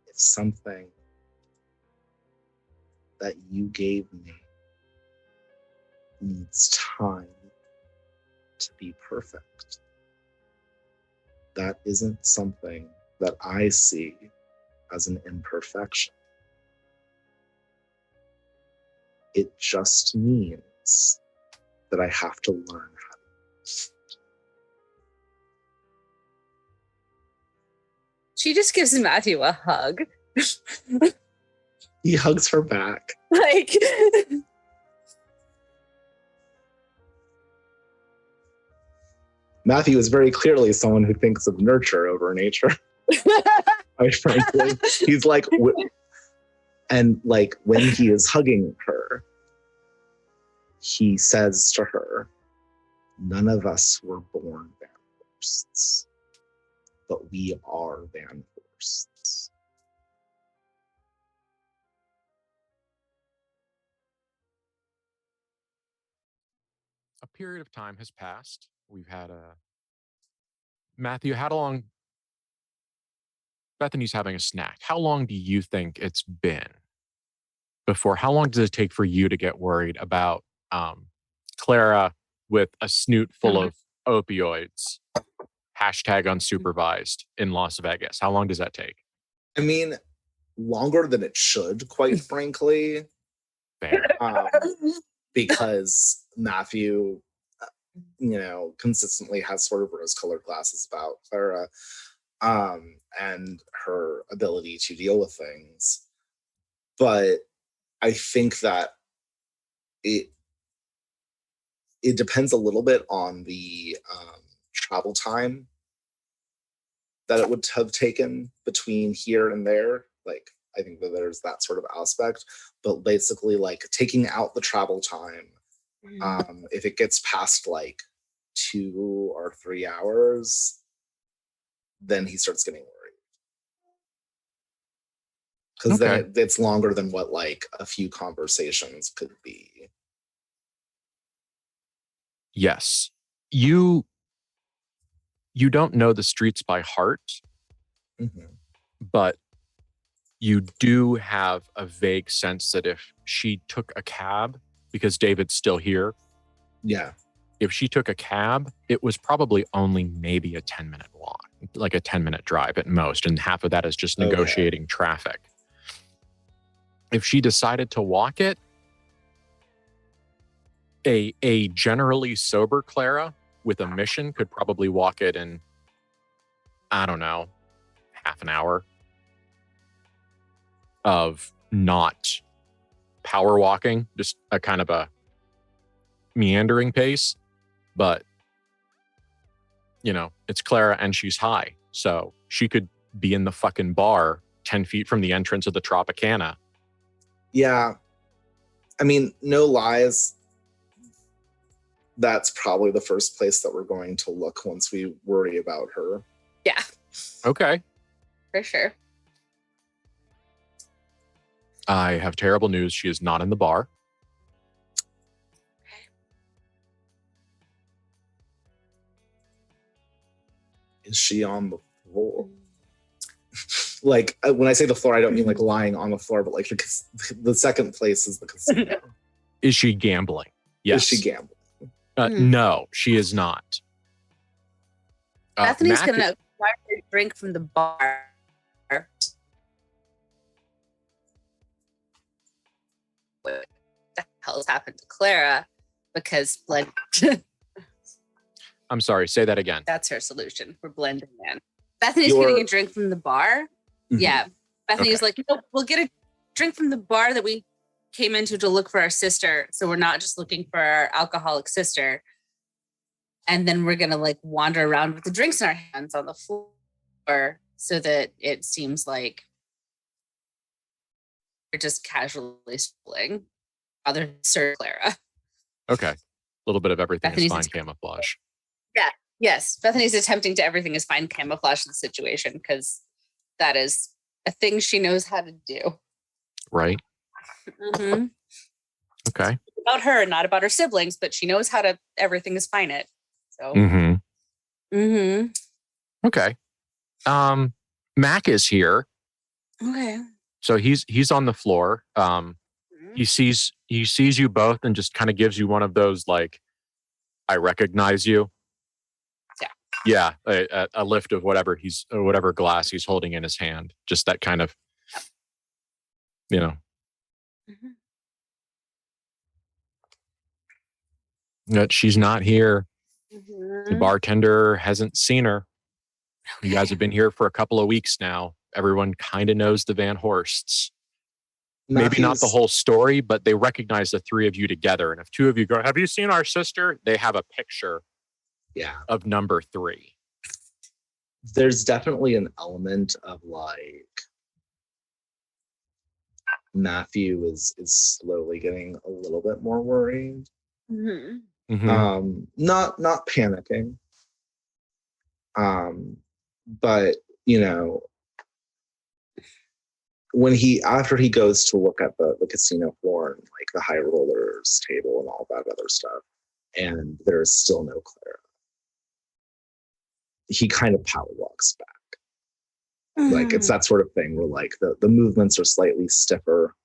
If something that you gave me needs time to be perfect, that isn't something that I see as an imperfection. It just means that I have to learn how to use it. She just gives Matthew a hug. He hugs her back. Like, Matthew is very clearly someone who thinks of nurture over nature. Quite frankly, he's like, and like when he is hugging her, he says to her, none of us were born Van Horsts, but we are Van Horsts. A period of time has passed. We've had Matthew, how long? Bethany's having a snack. How long do you think it's been before? How long does it take for you to get worried about Clara with a snoot full of opioids, #unsupervised in Las Vegas? How long does that take? I mean, longer than it should, quite frankly. Fair. Because Matthew, consistently has sort of rose-colored glasses about Clara, and her ability to deal with things. But I think that it depends a little bit on the travel time that it would have taken between here and there. Like, I think that there's that sort of aspect, but basically like taking out the travel time, if it gets past like 2 or 3 hours, then he starts getting worried. Because then it's longer than what like a few conversations could be. Yes. You don't know the streets by heart, but you do have a vague sense that if she took a cab, because David's still here. Yeah. If she took a cab, it was probably only maybe a 10-minute walk, like a 10-minute drive at most. And half of that is just negotiating traffic. If she decided to walk it, a generally sober Clara with a mission could probably walk it in, I don't know, half an hour of not power walking, just a kind of a meandering pace. But, it's Clara and she's high. So she could be in the fucking bar 10 feet from the entrance of the Tropicana. Yeah. I mean, no lies. that's probably the first place that we're going to look once we worry about her. Yeah. Okay. For sure. I have terrible news. She is not in the bar. Is she on the floor? Like, when I say the floor, I don't mean like lying on the floor, but like the second place is the casino. Is she gambling? Yes. Is she gambling? No, she is not. Bethany's going to acquire a drink from the bar. What the hell has happened to Clara? Because I'm sorry, say that again. That's her solution. We're blending in. Bethany's getting a drink from the bar. Mm-hmm. Yeah. Bethany's like, no, we'll get a drink from the bar that we came into to look for our sister. So we're not just looking for our alcoholic sister. And then we're going to like wander around with the drinks in our hands on the floor so that it seems like we're just casually schooling other Sir Clara. Okay. A little bit of everything Bethany's is fine camouflage. Yeah. Yes. Bethany's attempting to everything is fine camouflage the situation because that is a thing she knows how to do. Right. Mm-hmm. Okay. About her, not about her siblings, but she knows how to everything is fine it. So. Okay. Mac is here. Okay. So he's on the floor. He sees you both and just kind of gives you one of those like, I recognize you. Yeah. Yeah. A lift of whatever glass he's holding in his hand. Just that kind of, you know. That she's not here. The bartender hasn't seen her. Okay. You guys have been here for a couple of weeks now. Everyone kind of knows the Van Horsts. Maybe not the whole story, but they recognize the three of you together. And if two of you go, have you seen our sister? They have a picture of number 3. There's definitely an element of like Matthew is slowly getting a little bit more worried. Not panicking. But you know, when after he goes to look at the casino floor and like the high rollers table and all that other stuff, and there's still no Clara, he kind of power walks back. Like it's that sort of thing where like the movements are slightly stiffer.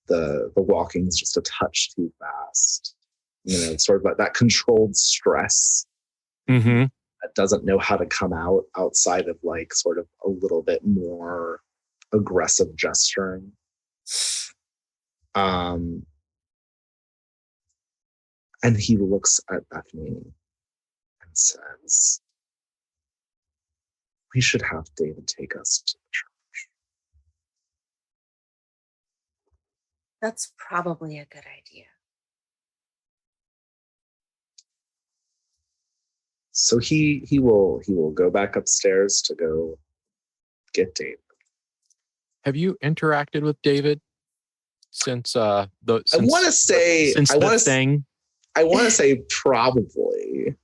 The walking's just a touch too fast. You know, it's sort of like that controlled stress that doesn't know how to come out outside of like sort of a little bit more aggressive gesturing. And he looks at Bethany and says, we should have David take us to the church. That's probably a good idea. So he will go back upstairs to go get David. Have you interacted with David since I want to say probably.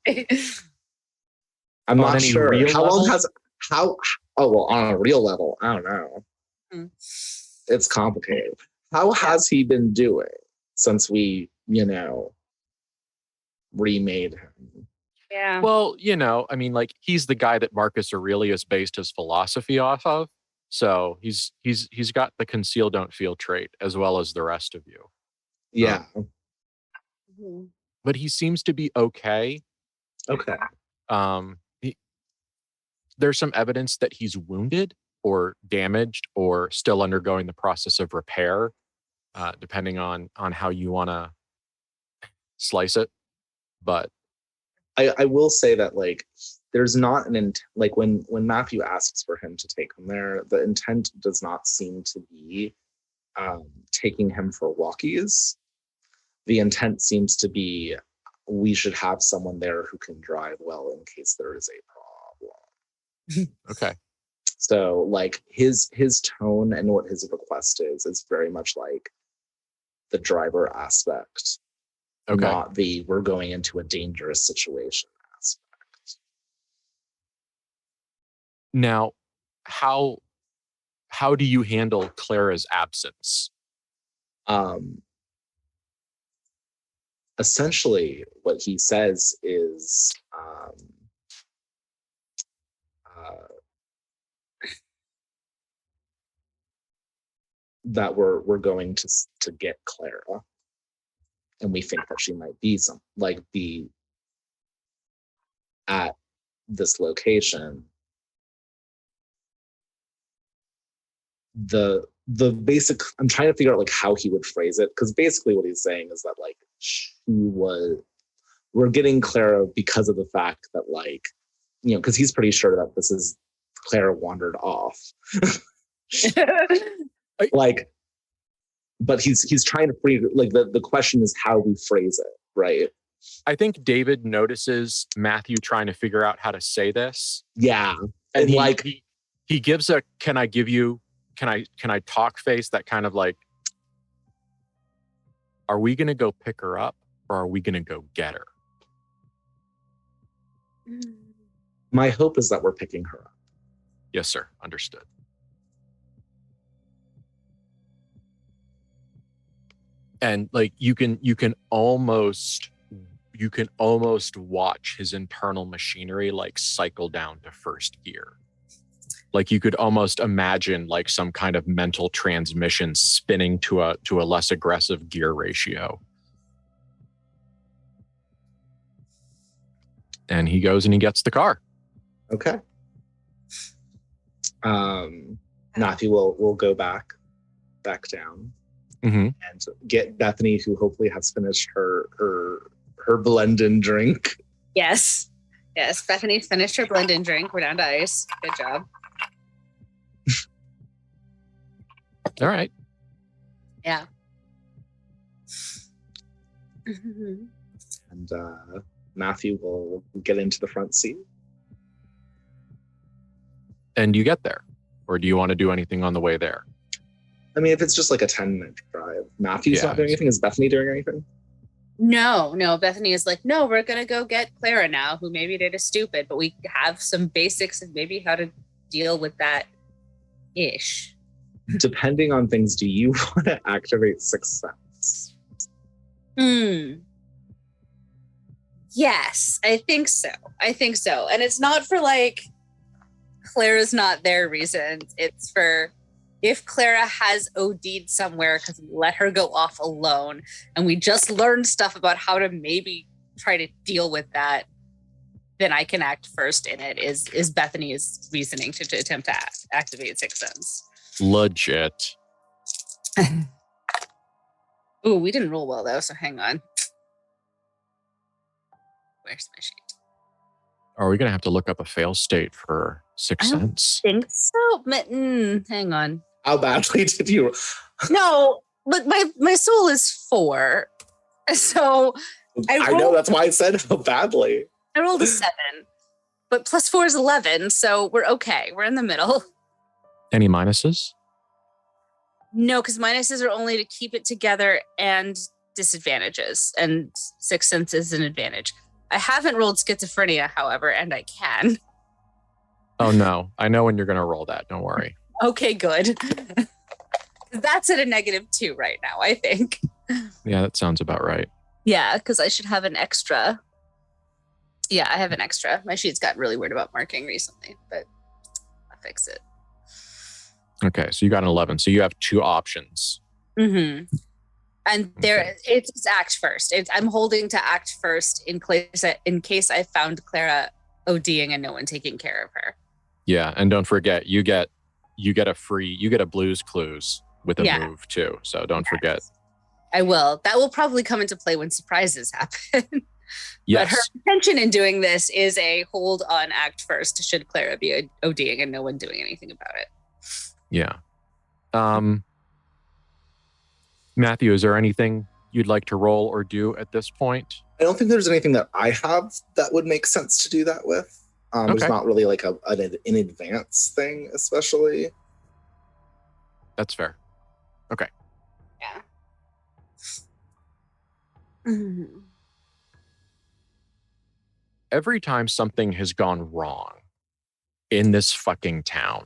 I'm not sure. How long has on a real level, I don't know. It's complicated. How has he been doing since we, remade him? Yeah. Well, I mean, like he's the guy that Marcus Aurelius based his philosophy off of. So he's got the conceal don't feel trait as well as the rest of you. Yeah. But he seems to be okay. Okay. There's some evidence that he's wounded or damaged or still undergoing the process of repair, depending on how you want to slice it. But I will say that like there's not an intent, like when Matthew asks for him to take him there, the intent does not seem to be taking him for walkies. The intent seems to be we should have someone there who can drive well in case there is a problem. Okay. So like his tone and what his request is very much like the driver aspect Okay. not the we're going into a dangerous situation aspect. Now, how do you handle Clara's absence? Essentially, what he says is, that we're going to get Clara, and we think that she might be be at this location. The basic, I'm trying to figure out like how he would phrase it, because basically what he's saying is that like we're getting Clara because of the fact that like, you know, because he's pretty sure that this is Clara wandered off. Like, but he's trying to free, like the question is how we phrase it, right? I think David notices Matthew trying to figure out how to say this. Yeah. And he gives a can I talk face that kind of like, are we gonna go pick her up or are we gonna go get her? My hope is that we're picking her up. Yes, sir. Understood. And like you can almost watch his internal machinery like cycle down to first gear. Like you could almost imagine like some kind of mental transmission spinning to a less aggressive gear ratio. And he goes and he gets the car. Okay. Matthew will go back down. Mm-hmm. And get Bethany, who hopefully has finished her blend and drink. Yes. Bethany's finished her blend and drink. We're down to ice. Good job. All right. Yeah. And Matthew will get into the front seat. And you get there, or do you want to do anything on the way there? I mean, if it's just like a 10-minute drive, Matthew's not doing anything. Is Bethany doing anything? No. Bethany is like, no, we're going to go get Clara now, who maybe did a stupid, but we have some basics of maybe how to deal with that ish. Depending on things, do you want to activate Sixth Sense? Yes, I think so. And it's not for like Clara's not there reasons. It's for if Clara has OD'd somewhere because we let her go off alone and we just learned stuff about how to maybe try to deal with that, then I can act first in it, is Bethany's reasoning to attempt to activate Sixth Sense. Legit. Ooh, we didn't roll well though, so hang on. Where's my sheet? Are we going to have to look up a fail state for Sixth Sense? I think so. Hang on. How badly did you? No, but my soul is 4. So I know, that's why I said how badly. I rolled a 7, but plus 4 is 11. So we're okay. We're in the middle. Any minuses? No, because minuses are only to keep it together and disadvantages. And Sixth Sense is an advantage. I haven't rolled schizophrenia, however, and I can. Oh, no. I know when you're going to roll that. Don't worry. Okay, good. That's at a -2 right now, I think. Yeah, that sounds about right. Yeah, because I should have an extra. Yeah, I have an extra. My sheet's gotten really weird about marking recently, but I'll fix it. Okay, so you got an 11. So you have 2 options. Mm-hmm. And it's act first. I'm holding to act first in case I found Clara ODing and no one taking care of her. Yeah, and don't forget, you get a Blues Clues with a move too. So don't forget. I will. That will probably come into play when surprises happen. Yes. But her intention in doing this is a hold on act first should Clara be ODing and no one doing anything about it. Yeah. Matthew, is there anything you'd like to roll or do at this point? I don't think there's anything that I have that would make sense to do that with. There's not really like an advance thing, especially. That's fair. Okay. Yeah. Mm-hmm. Every time something has gone wrong in this fucking town,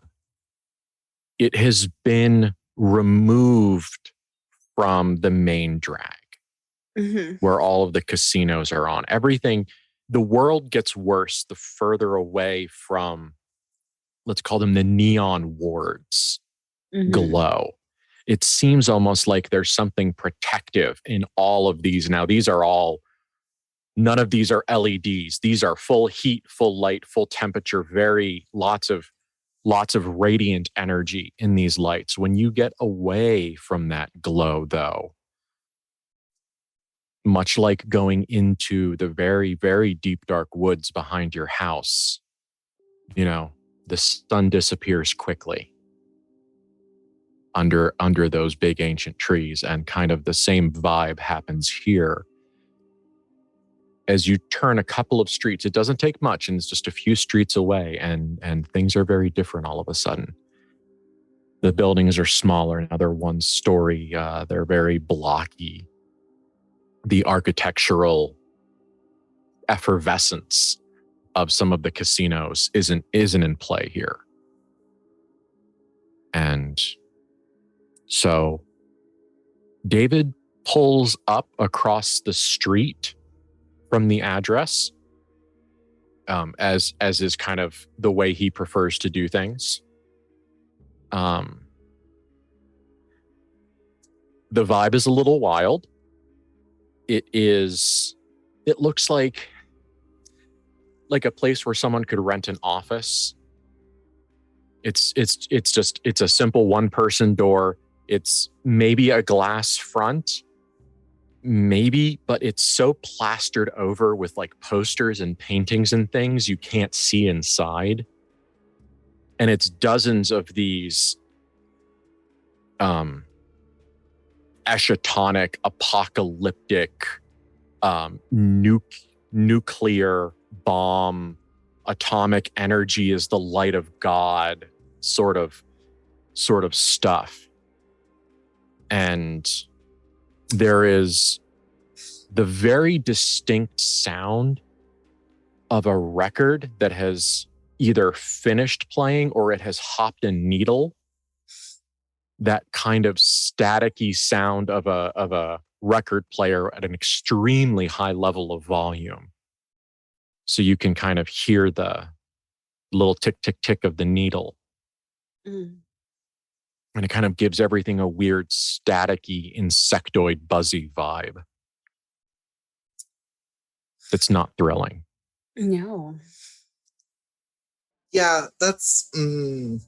it has been removed from the main drag where all of the casinos are on. Everything, the world gets worse the further away from, let's call them the neon wards, glow. It seems almost like there's something protective in all of these. Now, these are all, none of these are LEDs. These are full heat, full light, full temperature, lots of radiant energy in these lights. When you get away from that glow, though, much like going into the very, very deep, dark woods behind your house, the sun disappears quickly under those big ancient trees, and kind of the same vibe happens here. As you turn a couple of streets, it doesn't take much, and it's just a few streets away, and things are very different all of a sudden. The buildings are smaller, now they're one story, they're very blocky. The architectural effervescence of some of the casinos isn't in play here. And so David pulls up across the street from the address, as is kind of the way he prefers to do things. The vibe is a little wild. It looks like a place where someone could rent an office. It's a simple one-person door. It's maybe a glass front, maybe, but it's so plastered over with like posters and paintings and things, you can't see inside. And it's dozens of these eschatonic, apocalyptic, nuclear bomb, atomic energy is the light of God sort of stuff. And there is the very distinct sound of a record that has either finished playing or it has hopped a needle. That kind of staticky sound of a record player at an extremely high level of volume. So you can kind of hear the little tick, tick, tick of the needle. And it kind of gives everything a weird staticky, insectoid, buzzy vibe. It's not thrilling. No. Yeah, that's Not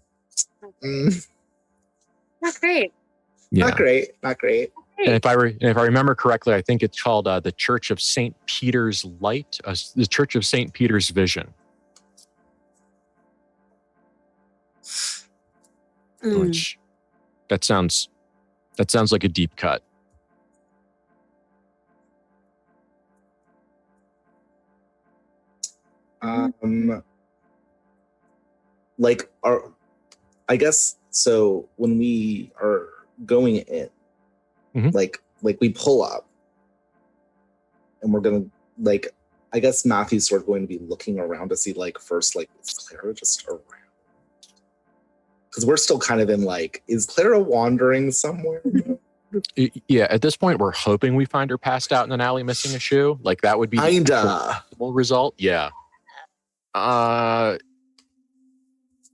great. Yeah. Not great. And if I remember correctly, I think it's called the Church of St. Peter's Light, the Church of St. Peter's Vision. Which that sounds like a deep cut. I guess so. When we are going in, like we pull up, and we're gonna I guess Matthew's sort of going to be looking around to see first is Clara just around? Because we're still kind of in is Clara wandering somewhere? Yeah, at this point, we're hoping we find her passed out in an alley missing a shoe. That would be the result. Yeah.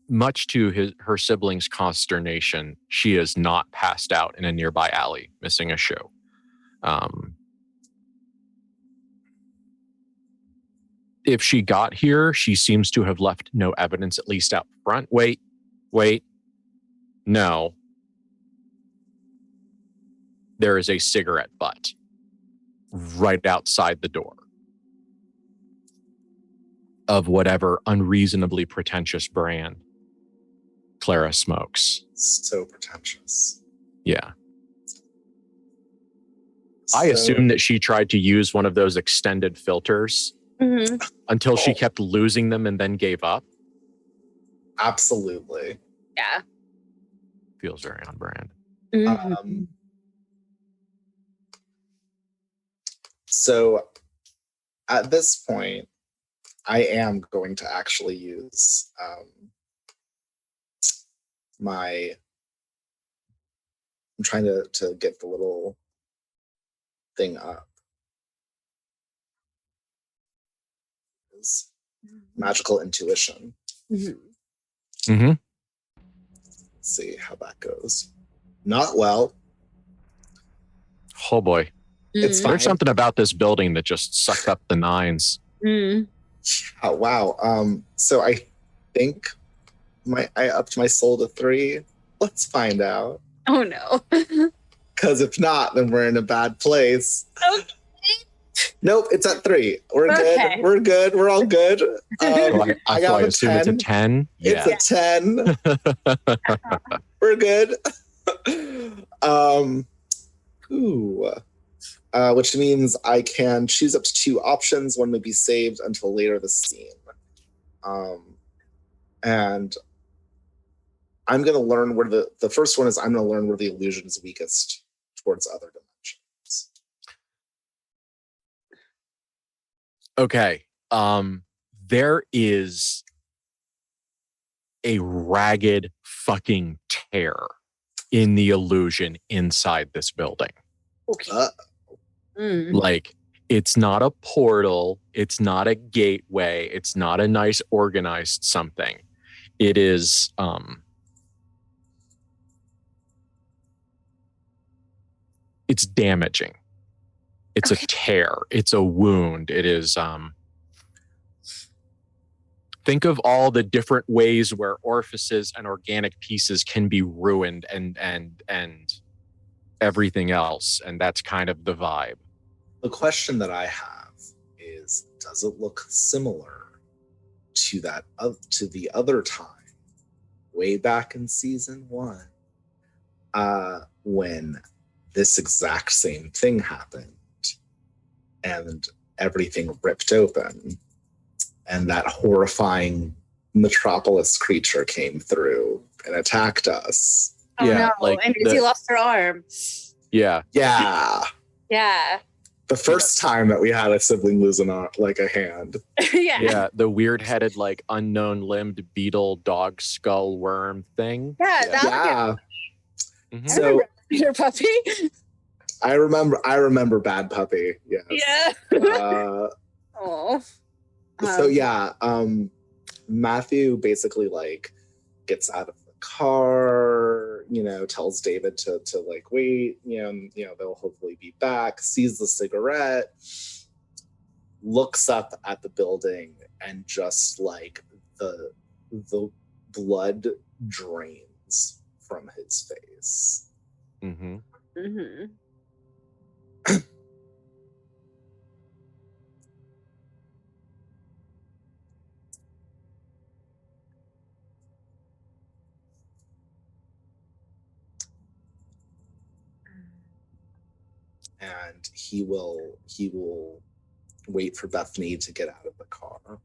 Much to her siblings' consternation, she is not passed out in a nearby alley missing a shoe. If she got here, she seems to have left no evidence, at least out front. Wait. No. There is a cigarette butt right outside the door of whatever unreasonably pretentious brand Clara smokes. So pretentious. Yeah. I assume that she tried to use one of those extended filters until she kept losing them and then gave up. Absolutely. Yeah. Feels very on brand. So at this point, I am going to actually use I'm trying to get the little thing up. Is magical intuition. Mm-hmm. Mm-hmm. Let's see how that goes. Not well. Oh boy. It's fine. There's something about this building that just sucked up the nines. Oh wow. So I think I upped my soul to 3. Let's find out. Oh no. Because if not, then we're in a bad place. Okay. Nope, it's at 3. We're Okay. good. We're good. We're all good. I assume it's a 10. Yeah. It's a 10. We're good. Which means I can choose up to 2 options. One may be saved until later this scene. And I'm going to learn where the first one is. I'm going to learn where the illusion is weakest towards other dimensions. Okay. There is a ragged fucking tear in the illusion inside this building. Okay. Like, it's not a portal. It's not a gateway. It's not a nice organized something. It is, it's damaging. It's a tear. It's a wound. It is, think of all the different ways where orifices and organic pieces can be ruined and everything else. And that's kind of the vibe. The question that I have is, does it look similar to the other time, way back in season 1, when this exact same thing happened and everything ripped open and that horrifying Metropolis creature came through and attacked us? Oh no, like and Izzy lost her arm. Yeah. Yeah. The first time that we had a sibling lose a hand. Yeah. The weird-headed, like, unknown-limbed beetle, dog, skull, worm thing. Yeah. Mm-hmm. So your puppy. I remember Bad Puppy. Yes. Yeah. So Matthew basically like gets out of the car, tells David to like wait, they'll hopefully be back, sees the cigarette, looks up at the building, and just like the blood drains from his face. Mm-hmm. Mm-hmm. And he will wait for Bethany to get out of the car.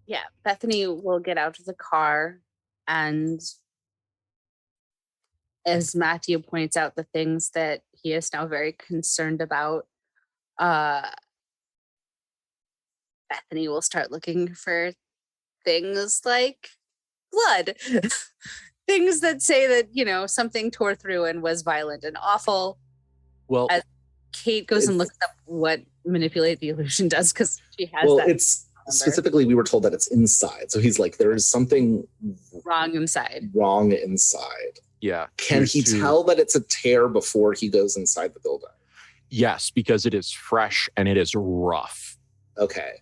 Yeah, Bethany will get out of the car, and as Matthew points out the things that he is now very concerned about, Bethany will start looking for things like blood. Things that say that, something tore through and was violent and awful. Well, as Kate goes and looks up what manipulate the illusion does, because she has that. It's specifically, we were told that it's inside. So he's like, there is something wrong inside. Yeah. Can he tell that it's a tear before he goes inside the building? Yes, because it is fresh and it is rough. Okay.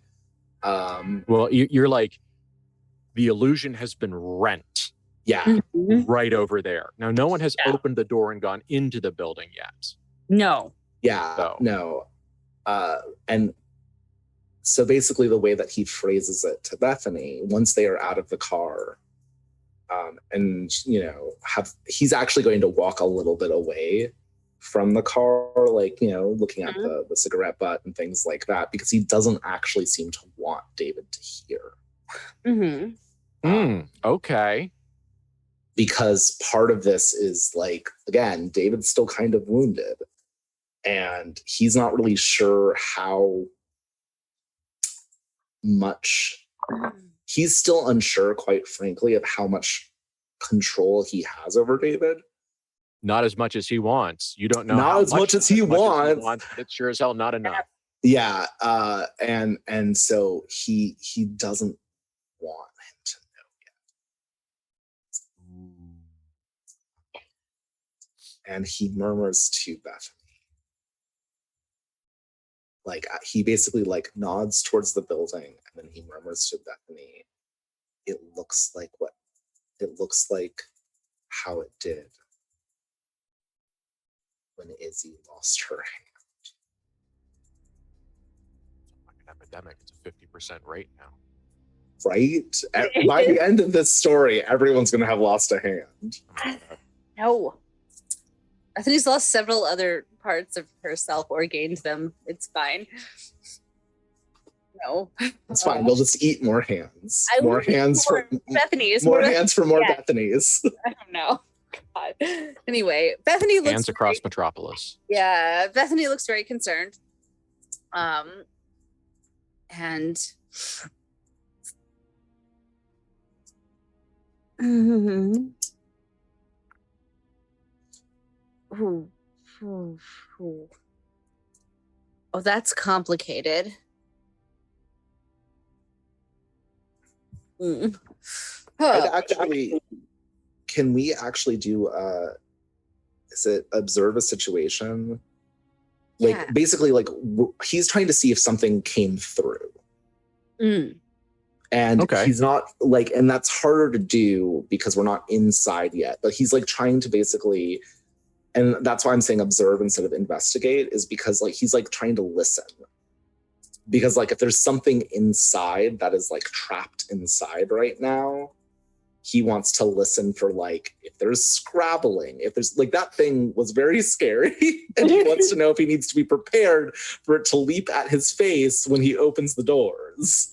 Well, you're like, the illusion has been rent. Yeah. Right over there. Now, no one has opened the door and gone into the building yet. No. Yeah. So. No. And so basically the way that he phrases it to Bethany, once they are out of the car, and, he's actually going to walk a little bit away from the car, like, looking at the cigarette butt and things like that, because he doesn't actually seem to want David to hear. Okay. Because part of this is like, again, David's still kind of wounded. and he's not really sure how much. He's still unsure, quite frankly, of how much control he has over David. Not as much as he wants. You don't know not how as much as he wants. But it's sure as hell not enough. Yeah, and so he doesn't want him to know yet. And he murmurs to Bethany. Like, he basically like nods towards the building, and then he murmurs to Bethany, it looks like how it did when Izzy lost her hand. Like an epidemic. It's a 50% rate now. Right? By the end of this story, everyone's going to have lost a hand. No. Bethany's lost several other parts of herself or gained them. It's fine. No. It's fine. We'll just eat more hands. More hands for Bethany's. More hands for more Bethany's. I don't know. God. Anyway, Bethany looks hands across Metropolis. Yeah, Bethany looks very concerned. And oh, that's complicated. Can we actually do is it observe a situation? Like, basically, like, he's trying to see if something came through. And he's not like, and that's harder to do because we're not inside yet, but he's like trying to basically, and that's why I'm saying observe instead of investigate, is because like he's like trying to listen. Because like if there's something inside that is like trapped inside right now, he wants to listen for like if there's scrabbling, if there's like, that thing was very scary, and he wants to know if he needs to be prepared for it to leap at his face when he opens the doors.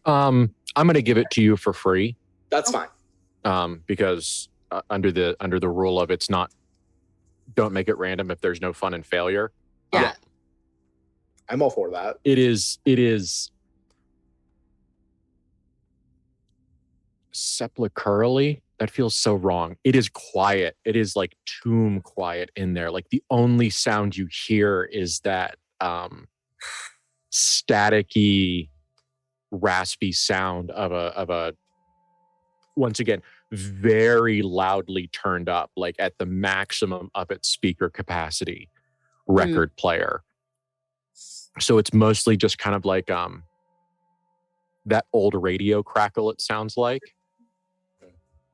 I'm going to give it to you for free. That's fine. Because under the rule of it's not, don't make it random if there's no fun in failure. Yeah. I'm all for that. It is sepulchrally. That feels so wrong. It is quiet. It is like tomb quiet in there. Like the only sound you hear is that staticky, raspy sound of a once again very loudly turned up, like at the maximum of its speaker capacity, record player. So it's mostly just kind of like that old radio crackle, it sounds like.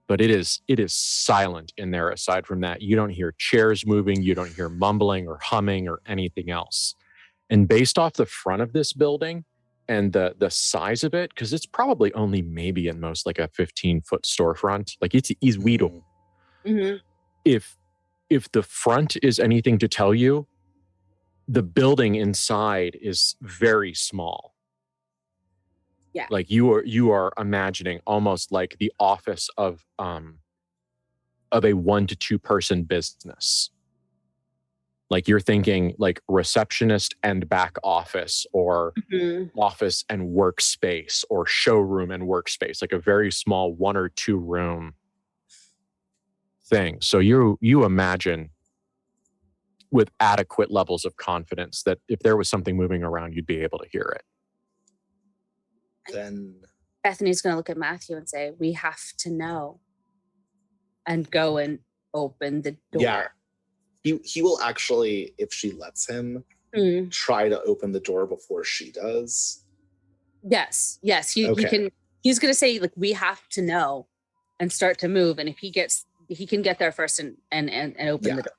But it is silent in there. Aside from that, you don't hear chairs moving, you don't hear mumbling or humming or anything else. And based off the front of this building and the size of it, because it's probably only maybe at most like a 15-foot storefront. Like it's weedle. Mm-hmm. If the front is anything to tell you, the building inside is very small. Yeah. Like you are imagining almost like the office of a 1 to 2 person business. Like you're thinking like receptionist and back office, or office and workspace, or showroom and workspace, like a very small 1 or 2 room thing. So you imagine with adequate levels of confidence that if there was something moving around, you'd be able to hear it. Then Bethany's going to look at Matthew and say, we have to know, and go and open the door. Yeah. He will actually, if she lets him, try to open the door before she does. Yes. He can. He's going to say, like, we have to know, and start to move. And if he can get there first and open the door.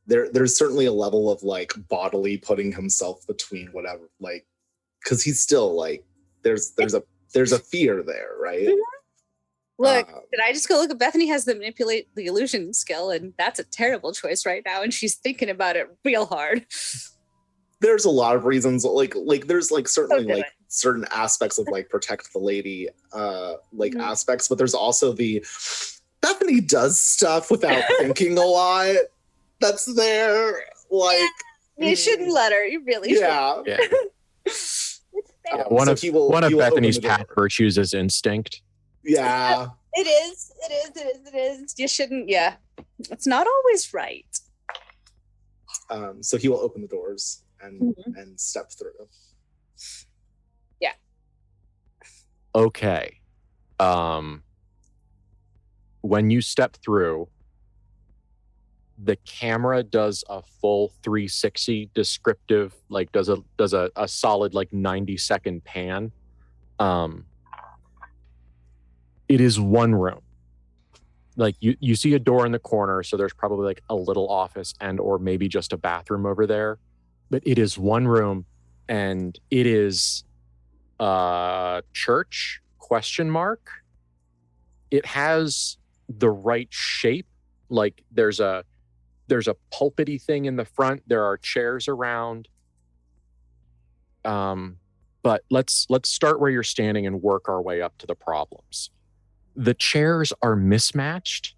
There's certainly a level of like bodily putting himself between whatever, like, because he's still like there's a fear there, right? Look, did I just go look at Bethany has the manipulate the illusion skill, and that's a terrible choice right now, and she's thinking about it real hard. There's a lot of reasons, like there's like certainly like certain aspects of like protect the lady aspects, but there's also the Bethany does stuff without thinking a lot. That's there. Like, you shouldn't let her. You really should. yeah. One of he will Bethany's open the cat door. virtues is instinct. Yeah. It is. You shouldn't. Yeah, it's not always right. So he will open the doors and step through. Yeah. Okay. When you step through, the camera does a full 360 descriptive, like does a solid like 90-second pan. It is one room. Like you see a door in the corner, so there's probably like a little office and or maybe just a bathroom over there. But it is one room, and it is church ? It has the right shape. Like there's a pulpity thing in the front. There are chairs around. But let's start where you're standing and work our way up to the problems. The chairs are mismatched,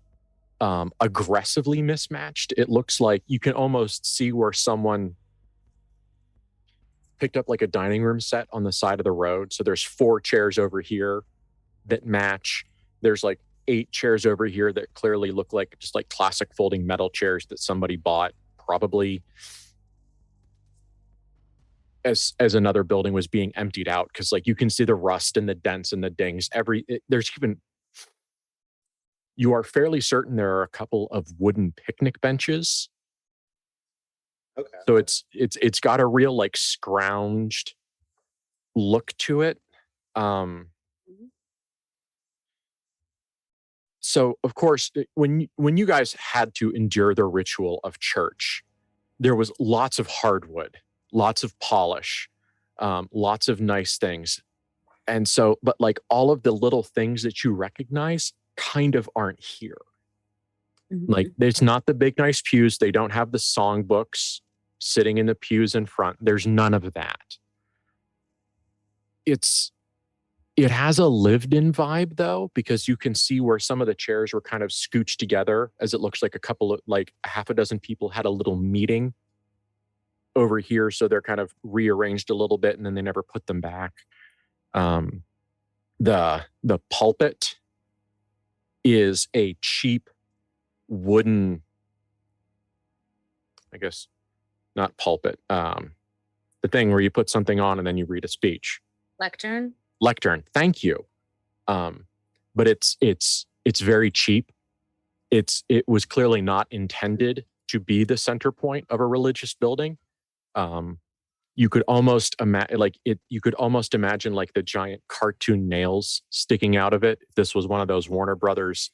aggressively mismatched. It looks like you can almost see where someone picked up like a dining room set on the side of the road. So there's 4 chairs over here that match. There's like 8 chairs over here that clearly look like just like classic folding metal chairs that somebody bought probably as another building was being emptied out, because like you can see the rust and the dents and the dings. There's even, you are fairly certain there are a couple of wooden picnic benches. Okay. So it's got a real like scrounged look to it. So of course, when you guys had to endure the ritual of church, there was lots of hardwood, lots of polish, lots of nice things. And so, but like all of the little things that you recognize kind of aren't here. Like there's not the big nice pews. They don't have the songbooks sitting in the pews in front. There's none of that. It has a lived-in vibe though, because you can see where some of the chairs were kind of scooched together, as it looks like a half a dozen people had a little meeting over here. So they're kind of rearranged a little bit and then they never put them back. The pulpit is a cheap wooden, I guess, not pulpit, the thing where you put something on and then you read a speech. Lectern, thank you. But it's very cheap. It was clearly not intended to be the center point of a religious building. You could almost imagine like the giant cartoon nails sticking out of it. If this was one of those Warner Brothers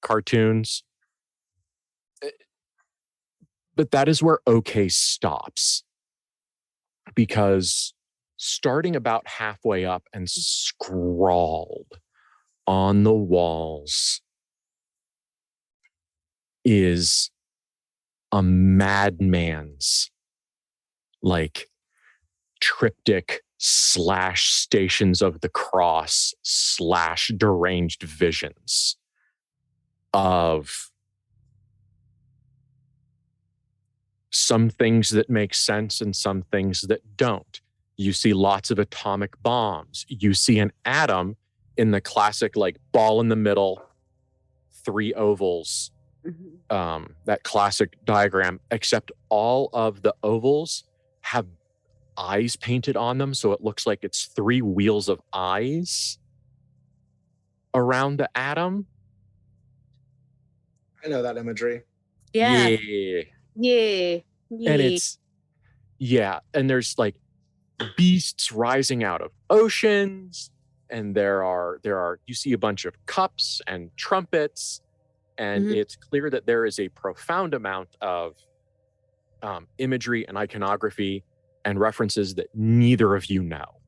cartoons. But that is where OK stops. Because starting about halfway up and scrawled on the walls is a madman's like triptych / Stations of the Cross / deranged visions of some things that make sense and some things that don't. You see lots of atomic bombs. You see an atom in the classic like ball in the middle, 3 ovals, that classic diagram, except all of the ovals have eyes painted on them. So it looks like it's 3 wheels of eyes around the atom. I know that imagery. Yeah. And it's, and there's like beasts rising out of oceans, and there are you see a bunch of cups and trumpets, and it's clear that there is a profound amount of imagery and iconography and references that neither of you know.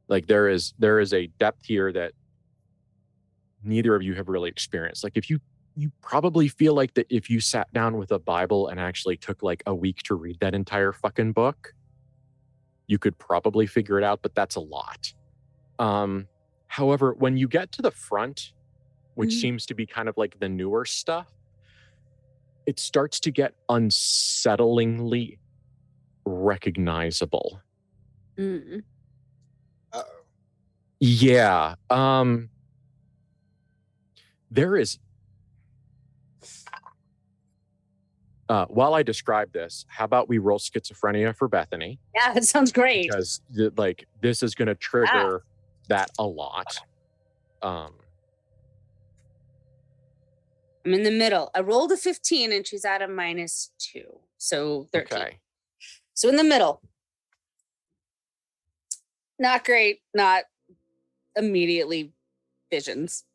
Like there is a depth here that neither of you have really experienced. Like if you probably feel like that if you sat down with a Bible and actually took like a week to read that entire fucking book, you could probably figure it out, but that's a lot. However, when you get to the front, which seems to be kind of like the newer stuff, it starts to get unsettlingly recognizable. Mm. Uh-oh. Yeah. There is. While I describe this, how about we roll schizophrenia for Bethany? Yeah, it sounds great. Because this is going to trigger that a lot. I'm in the middle. I rolled a 15 and she's at a -2. So 13. Okay. So in the middle. Not great. Not immediately visions.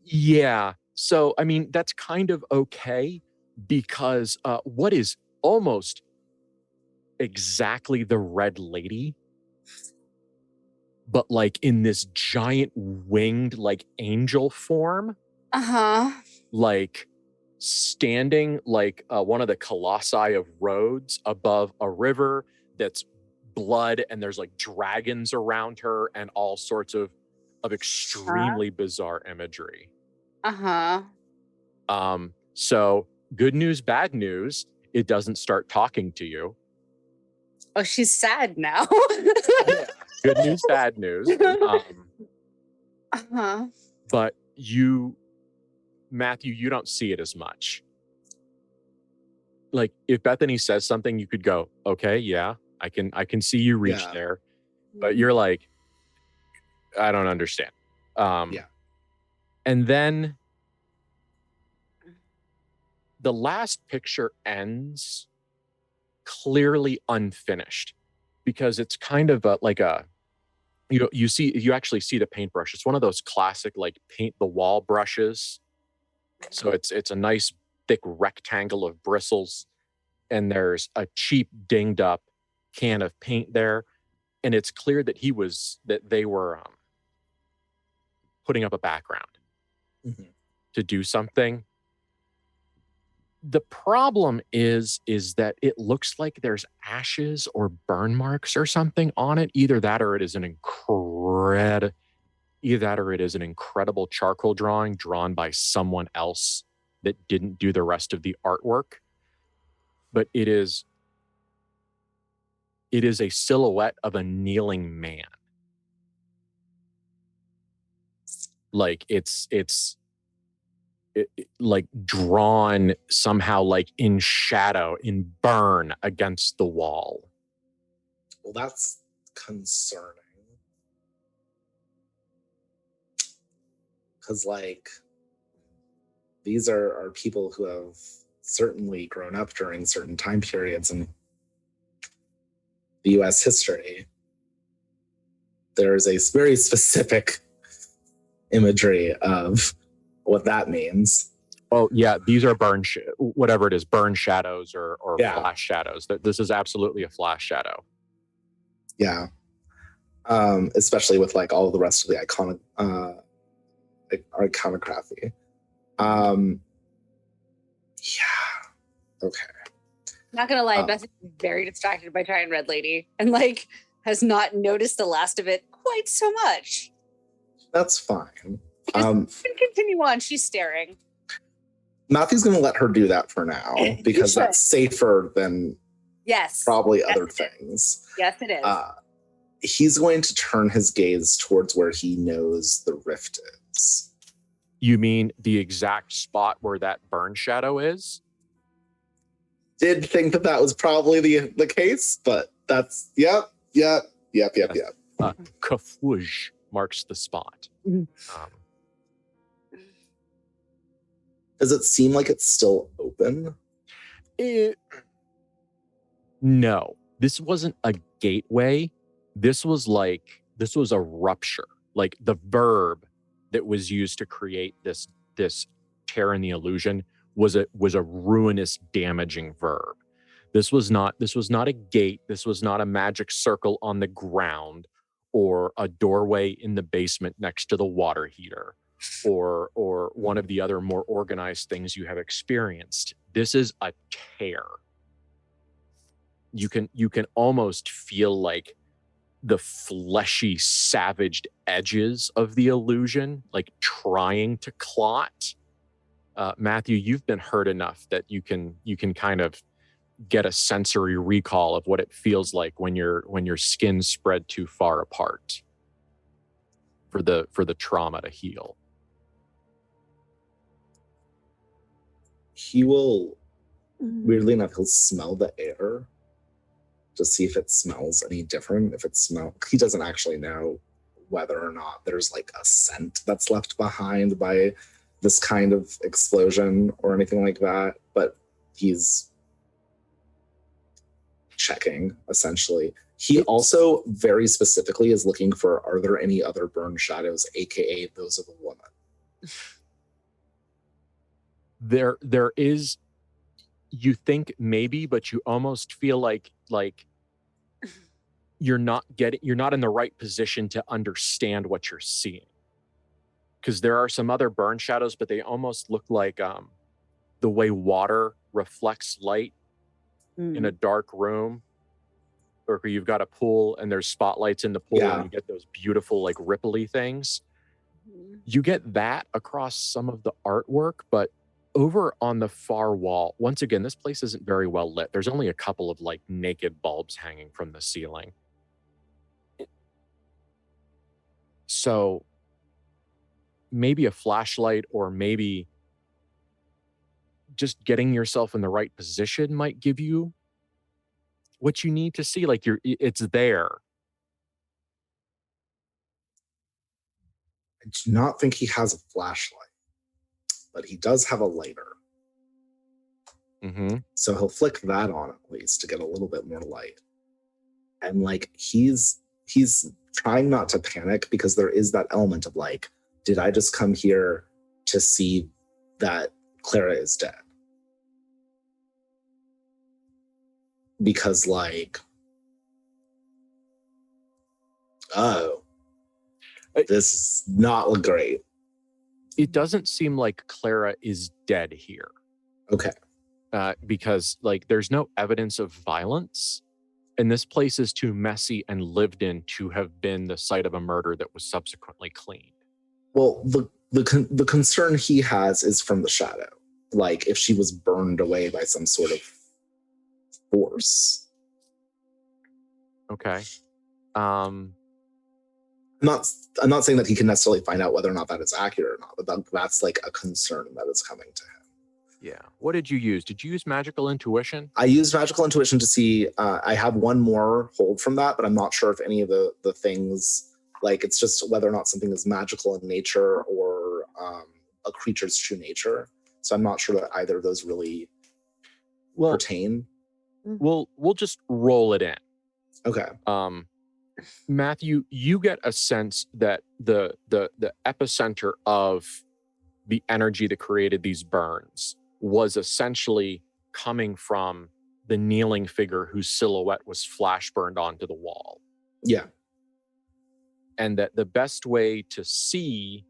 Yeah. So, I mean, that's kind of okay because what is almost exactly the Red Lady, but like in this giant winged like angel form, like standing like one of the colossi of Rhodes above a river that's blood, and there's like dragons around her and all sorts of extremely bizarre imagery. So good news, bad news, it doesn't start talking to you. Oh, she's sad now. Yeah. Good news, bad news. But you, Matthew, you don't see it as much. Like if Bethany says something, you could go, okay, yeah, I can see you reach there. But you're like, I don't understand. And then the last picture ends clearly unfinished because it's kind of you actually see the paintbrush. It's one of those classic like paint the wall brushes. So it's a nice thick rectangle of bristles, and there's a cheap dinged up can of paint there, and it's clear that they were putting up a background to do something. The problem is that it looks like there's ashes or burn marks or something on it. Either that or it is an incredible charcoal drawing drawn by someone else that didn't do the rest of the artwork. But it is a silhouette of a kneeling man. Like it's like drawn somehow like in shadow, in burn against the wall. Well, that's concerning. Because like these are people who have certainly grown up during certain time periods in the US history. There's a very specific imagery of what that means. Oh yeah, these are whatever it is, burn shadows or flash shadows. This is absolutely a flash shadow. Yeah. Especially with like all the rest of the iconography. Yeah. Okay. Not gonna lie, Beth is very distracted by Giant Red Lady and like has not noticed the last of it quite so much. That's fine. Continue on. She's staring. Matthew's going to let her do that for now because that's safer than probably other things. Yes, it is. He's going to turn his gaze towards where he knows the rift is. You mean the exact spot where that burn shadow is? Did think that was probably the case, but that's yep. Kafuj marks the spot. Does it seem like it's still open? No, this wasn't a gateway. This was a rupture. Like the verb that was used to create this tear in the illusion was a ruinous, damaging verb. This was not a gate. This was not a magic circle on the ground or a doorway in the basement next to the water heater or one of the other more organized things you have experienced. This is a tear. You can almost feel like the fleshy, savaged edges of the illusion, like trying to clot. Matthew, you've been hurt enough that you can kind of get a sensory recall of what it feels like when your skin's spread too far apart for the trauma to heal. He will, weirdly enough, he'll smell the air to see if it smells any different. He doesn't actually know whether or not there's like a scent that's left behind by this kind of explosion or anything like that, but he's checking, essentially. He also very specifically is looking for, are there any other burn shadows, aka those of a woman? There is, you think maybe, but you almost feel like you're not in the right position to understand what you're seeing. Because there are some other burn shadows, but they almost look like the way water reflects light in a dark room, or you've got a pool and there's spotlights in the pool and you get those beautiful like ripply things. You get that across some of the artwork, but over on the far wall, once again, this place isn't very well lit. There's only a couple of like naked bulbs hanging from the ceiling. So maybe a flashlight, or maybe just getting yourself in the right position might give you what you need to see. Like it's there. I do not think he has a flashlight, but he does have a lighter. So he'll flick that on at least to get a little bit more light. And like he's trying not to panic, because there is that element of like, did I just come here to see that Clara is dead? Because like, oh, this does not look great. It doesn't seem like Clara is dead here. Okay. Because like there's no evidence of violence, and this place is too messy and lived in to have been the site of a murder that was subsequently cleaned. Well, the concern he has is from the shadow. Like if she was burned away by some sort of force. Okay. I'm not saying that he can necessarily find out whether or not that is accurate or not, but that's like a concern that is coming to him. Yeah. What did you use? Did you use magical intuition? I used magical intuition to see. I have one more hold from that, but I'm not sure if any of the things, like it's just whether or not something is magical in nature or a creature's true nature. So I'm not sure that either of those really pertain. We'll just roll it in. Okay. Matthew, you get a sense that the epicenter of the energy that created these burns was essentially coming from the kneeling figure whose silhouette was flash burned onto the wall. Yeah. And that the best way to see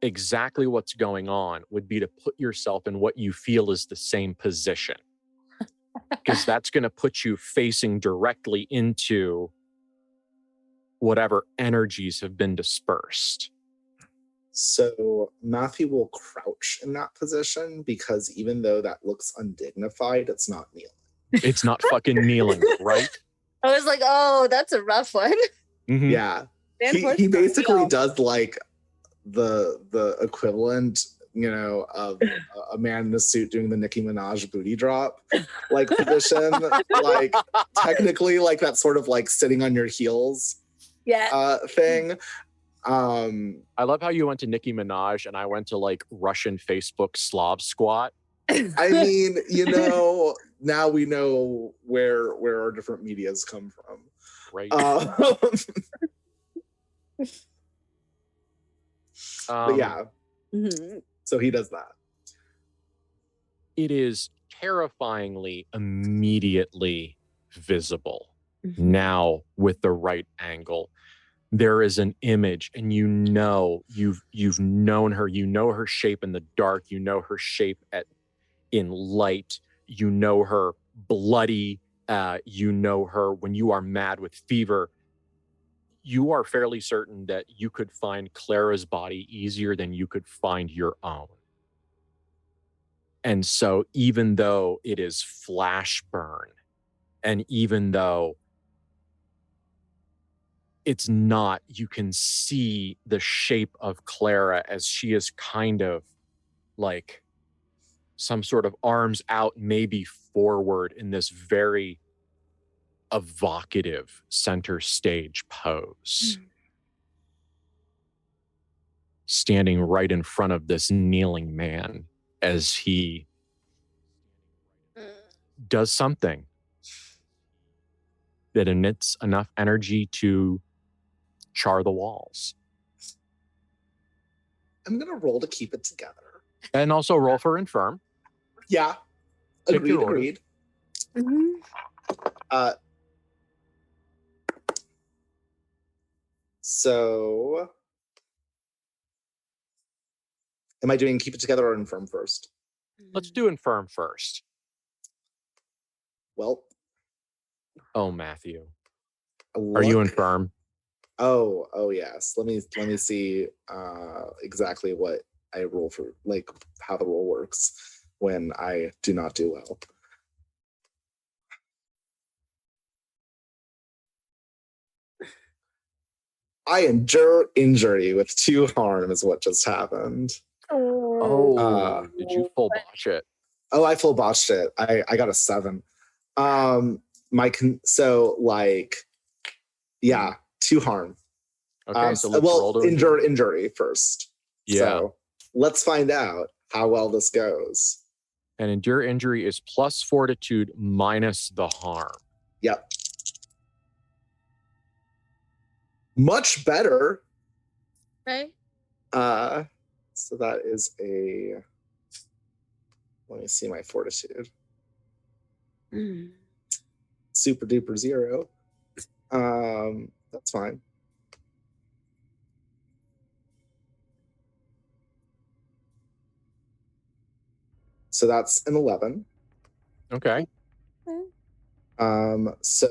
exactly what's going on would be to put yourself in what you feel is the same position. Because that's going to put you facing directly into whatever energies have been dispersed. So Matthew will crouch in that position, because even though that looks undignified, it's not kneeling. It's not fucking kneeling, right? I was like, oh, that's a rough one. Mm-hmm. Yeah. He basically does like the equivalent, of a man in a suit doing the Nicki Minaj booty drop like position. Like technically like that sort of like sitting on your heels thing. I love how you went to Nicki Minaj and I went to like Russian Facebook Slav squat. I mean, now we know where our different medias come from. Right. But yeah. So he does that. It is terrifyingly immediately visible now with the right angle. There is an image, and you've known her. You know her shape in the dark. You know her shape in light. You know her bloody. You know her when you are mad with fever. You are fairly certain that you could find Clara's body easier than you could find your own. And so even though it is flash burn, and even though it's not, you can see the shape of Clara as she is kind of like some sort of arms out, maybe forward in this very evocative center stage pose. Standing right in front of this kneeling man as he does something that emits enough energy to char the walls. I'm going to roll to keep it together. And also roll for infirm. Yeah. Pick your Agreed. So, am I doing keep it together or infirm first? Let's do infirm first. Well. Oh, Matthew. Are you infirm? Oh yes. Let me see exactly what I roll for, like how the roll works when I do not do well. I endure injury with 2 harm is what just happened. Did you full botch it? Oh, I full botched it. I got a 7. So like, yeah, 2 harm. Okay, so let's roll to endure injury first. Yeah. So let's find out how well this goes. And endure injury is plus fortitude minus the harm. Yep. Much better. Okay. So that is a, let me see my fortitude. Super duper 0. That's fine. So that's an 11. Okay. So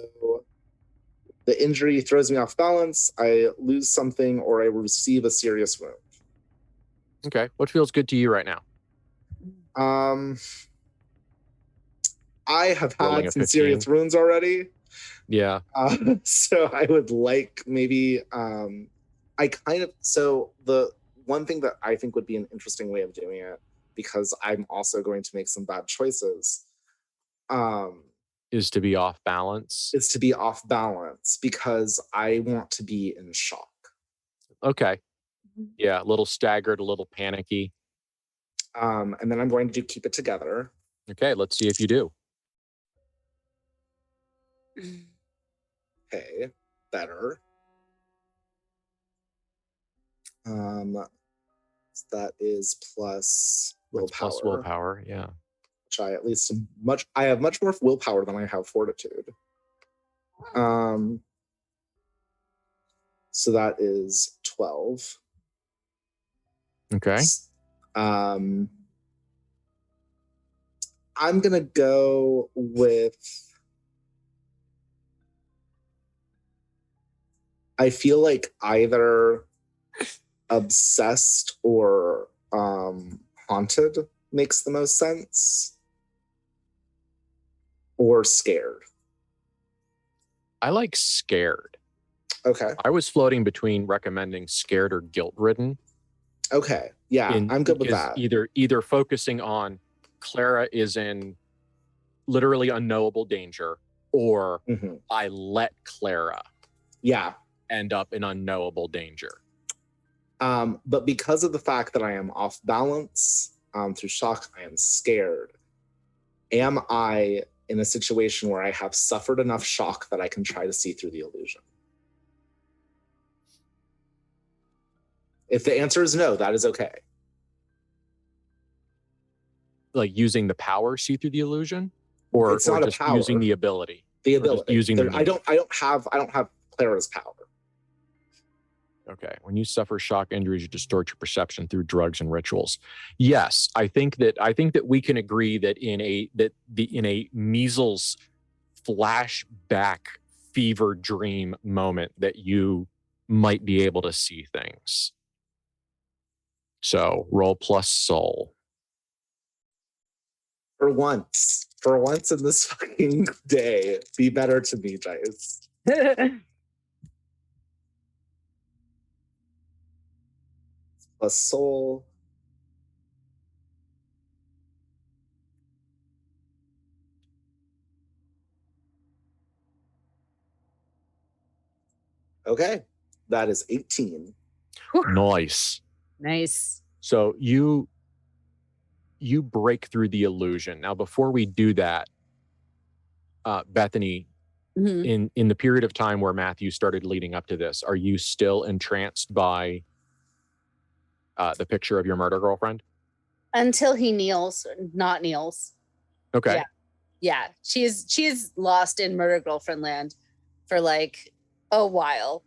the injury throws me off balance. I lose something or I receive a serious wound. Okay. What feels good to you right now? I have Rolling had a some 15. serious wounds already. Yeah. So I would like maybe so the one thing that I think would be an interesting way of doing it, because I'm also going to make some bad choices, is to be off balance. Is to be off balance because I want to be in shock. Okay. Yeah, a little staggered, a little panicky. And then I'm going to do keep it together. Okay, let's see if you do. Okay, better. That is plus willpower. Plus willpower, yeah. Which I have much more willpower than I have fortitude. So that is 12. Okay. I'm gonna go with, I feel like either obsessed or haunted makes the most sense, or scared. I like scared. Okay. I was floating between recommending scared or guilt-ridden. Okay. Yeah, I'm good with that. Either focusing on Clara is in literally unknowable danger, or I let Clara end up in unknowable danger. But because of the fact that I am off balance through shock, I am scared. Am I in a situation where I have suffered enough shock that I can try to see through the illusion? If the answer is no, that is okay. Like using the power see through the illusion, or it's not just a power. Using the ability. The ability. I don't have Clara's power. Okay. When you suffer shock injuries, you distort your perception through drugs and rituals. Yes, I think that we can agree that in a measles flashback fever dream moment that you might be able to see things. So roll plus soul. For once in this fucking day, be better to me, guys. Plus soul. Okay, that is 18. Nice. Nice. So you break through the illusion. Now, before we do that, Bethany, in the period of time where Matthew started leading up to this, are you still entranced by the picture of your murder girlfriend? Until he not kneels. Okay. Yeah. She's lost in murder girlfriend land for like a while.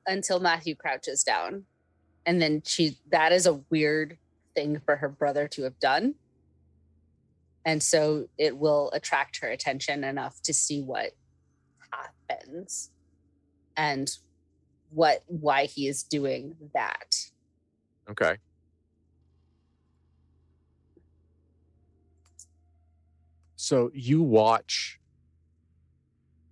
Until Matthew crouches down. And then that is a weird thing for her brother to have done. And so it will attract her attention enough to see what happens and why he is doing that. Okay. So you watch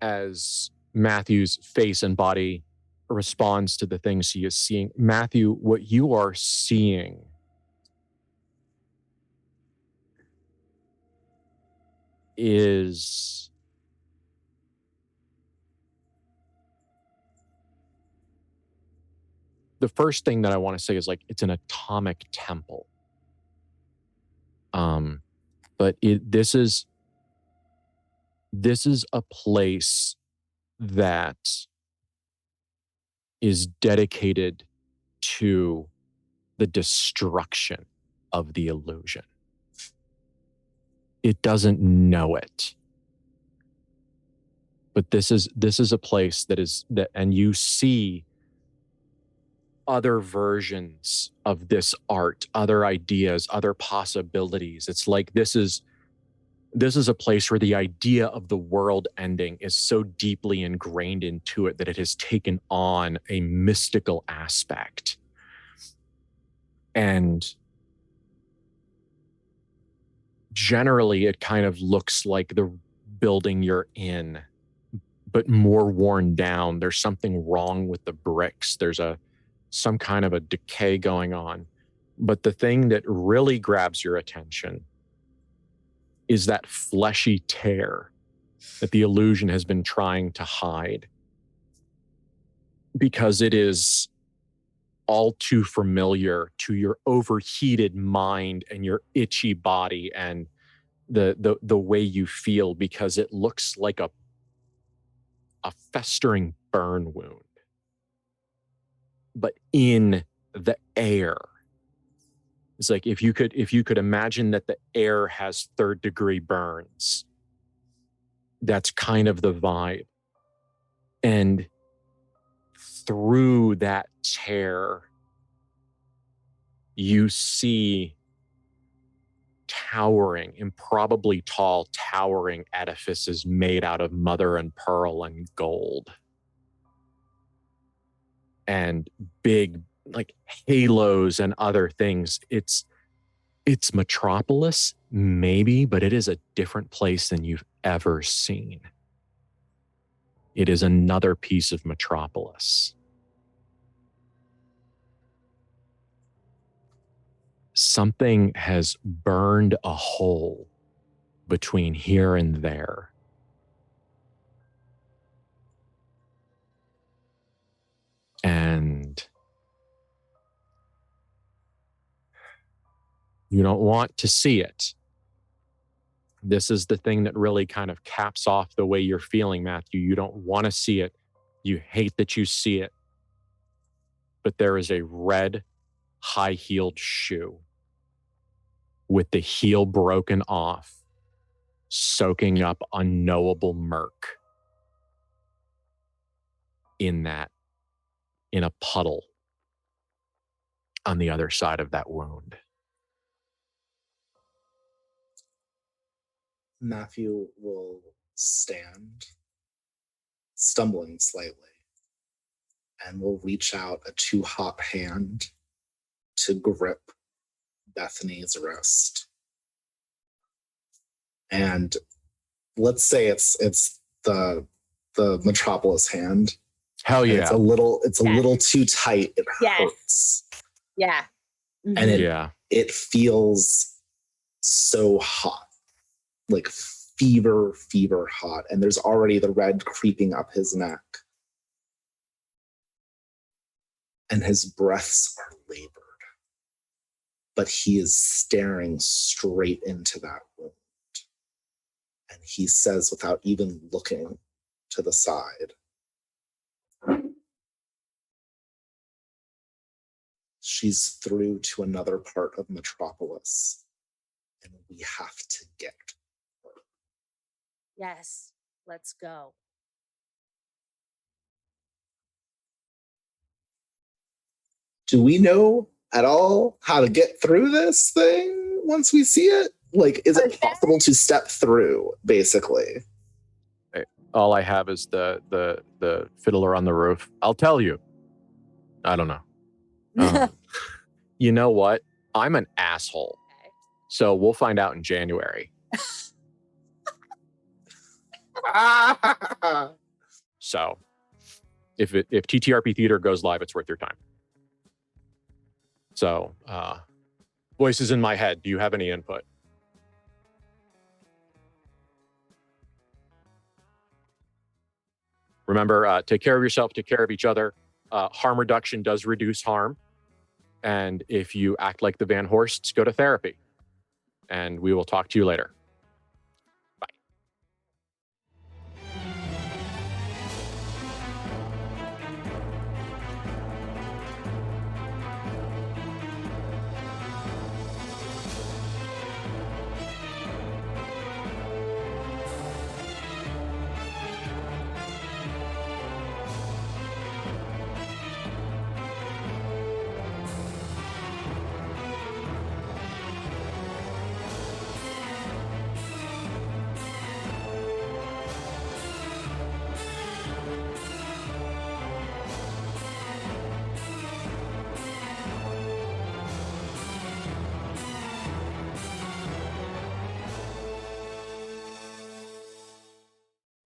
as Matthew's face and body responds to the things he is seeing. Matthew, what you are seeing is the first thing that I want to say is like it's an atomic temple. But this is a place that is dedicated to the destruction of the illusion. It doesn't know it. But this is a place that and you see other versions of this art, other ideas, other possibilities. It's like this is a place where the idea of the world ending is so deeply ingrained into it that it has taken on a mystical aspect. And generally, it kind of looks like the building you're in, but more worn down. There's something wrong with the bricks. There's some kind of a decay going on. But the thing that really grabs your attention is that fleshy tear that the illusion has been trying to hide, because it is all too familiar to your overheated mind and your itchy body and the way you feel, because it looks like a festering burn wound, but in the air. It's like if you could imagine that the air has third-degree burns. That's kind of the vibe. And through that tear, you see towering, improbably tall, towering edifices made out of mother and pearl and gold. And big, like, halos and other things. It's Metropolis, maybe, but it is a different place than you've ever seen. It is another piece of Metropolis. Something has burned a hole between here and there. And you don't want to see it. This is the thing that really kind of caps off the way you're feeling, Matthew. You don't want to see it. You hate that you see it. But there is a red, high-heeled shoe with the heel broken off, soaking up unknowable murk in a puddle on the other side of that wound. Matthew will stand, stumbling slightly, and will reach out a 2-hop hand to grip Bethany's wrist. And let's say it's the Metropolis hand. Hell yeah. It's a little too tight. It hurts. Yeah. Mm-hmm. And it feels so hot. Like fever hot. And there's already the red creeping up his neck. And his breaths are labored. But he is staring straight into that wound. And he says, without even looking to the side, she's through to another part of Metropolis, and we have to get her. Yes, let's go. Do we know at all how to get through this thing once we see it? Like, is it possible to step through, basically? All I have is the fiddler on the roof. I'll tell you. I don't know. You know what? I'm an asshole. So we'll find out in January. So if TTRP Theater goes live, it's worth your time. So voices in my head. Do you have any input? Remember, take care of yourself, take care of each other. Harm reduction does reduce harm. And if you act like the Van Horsts, go to therapy. And we will talk to you later.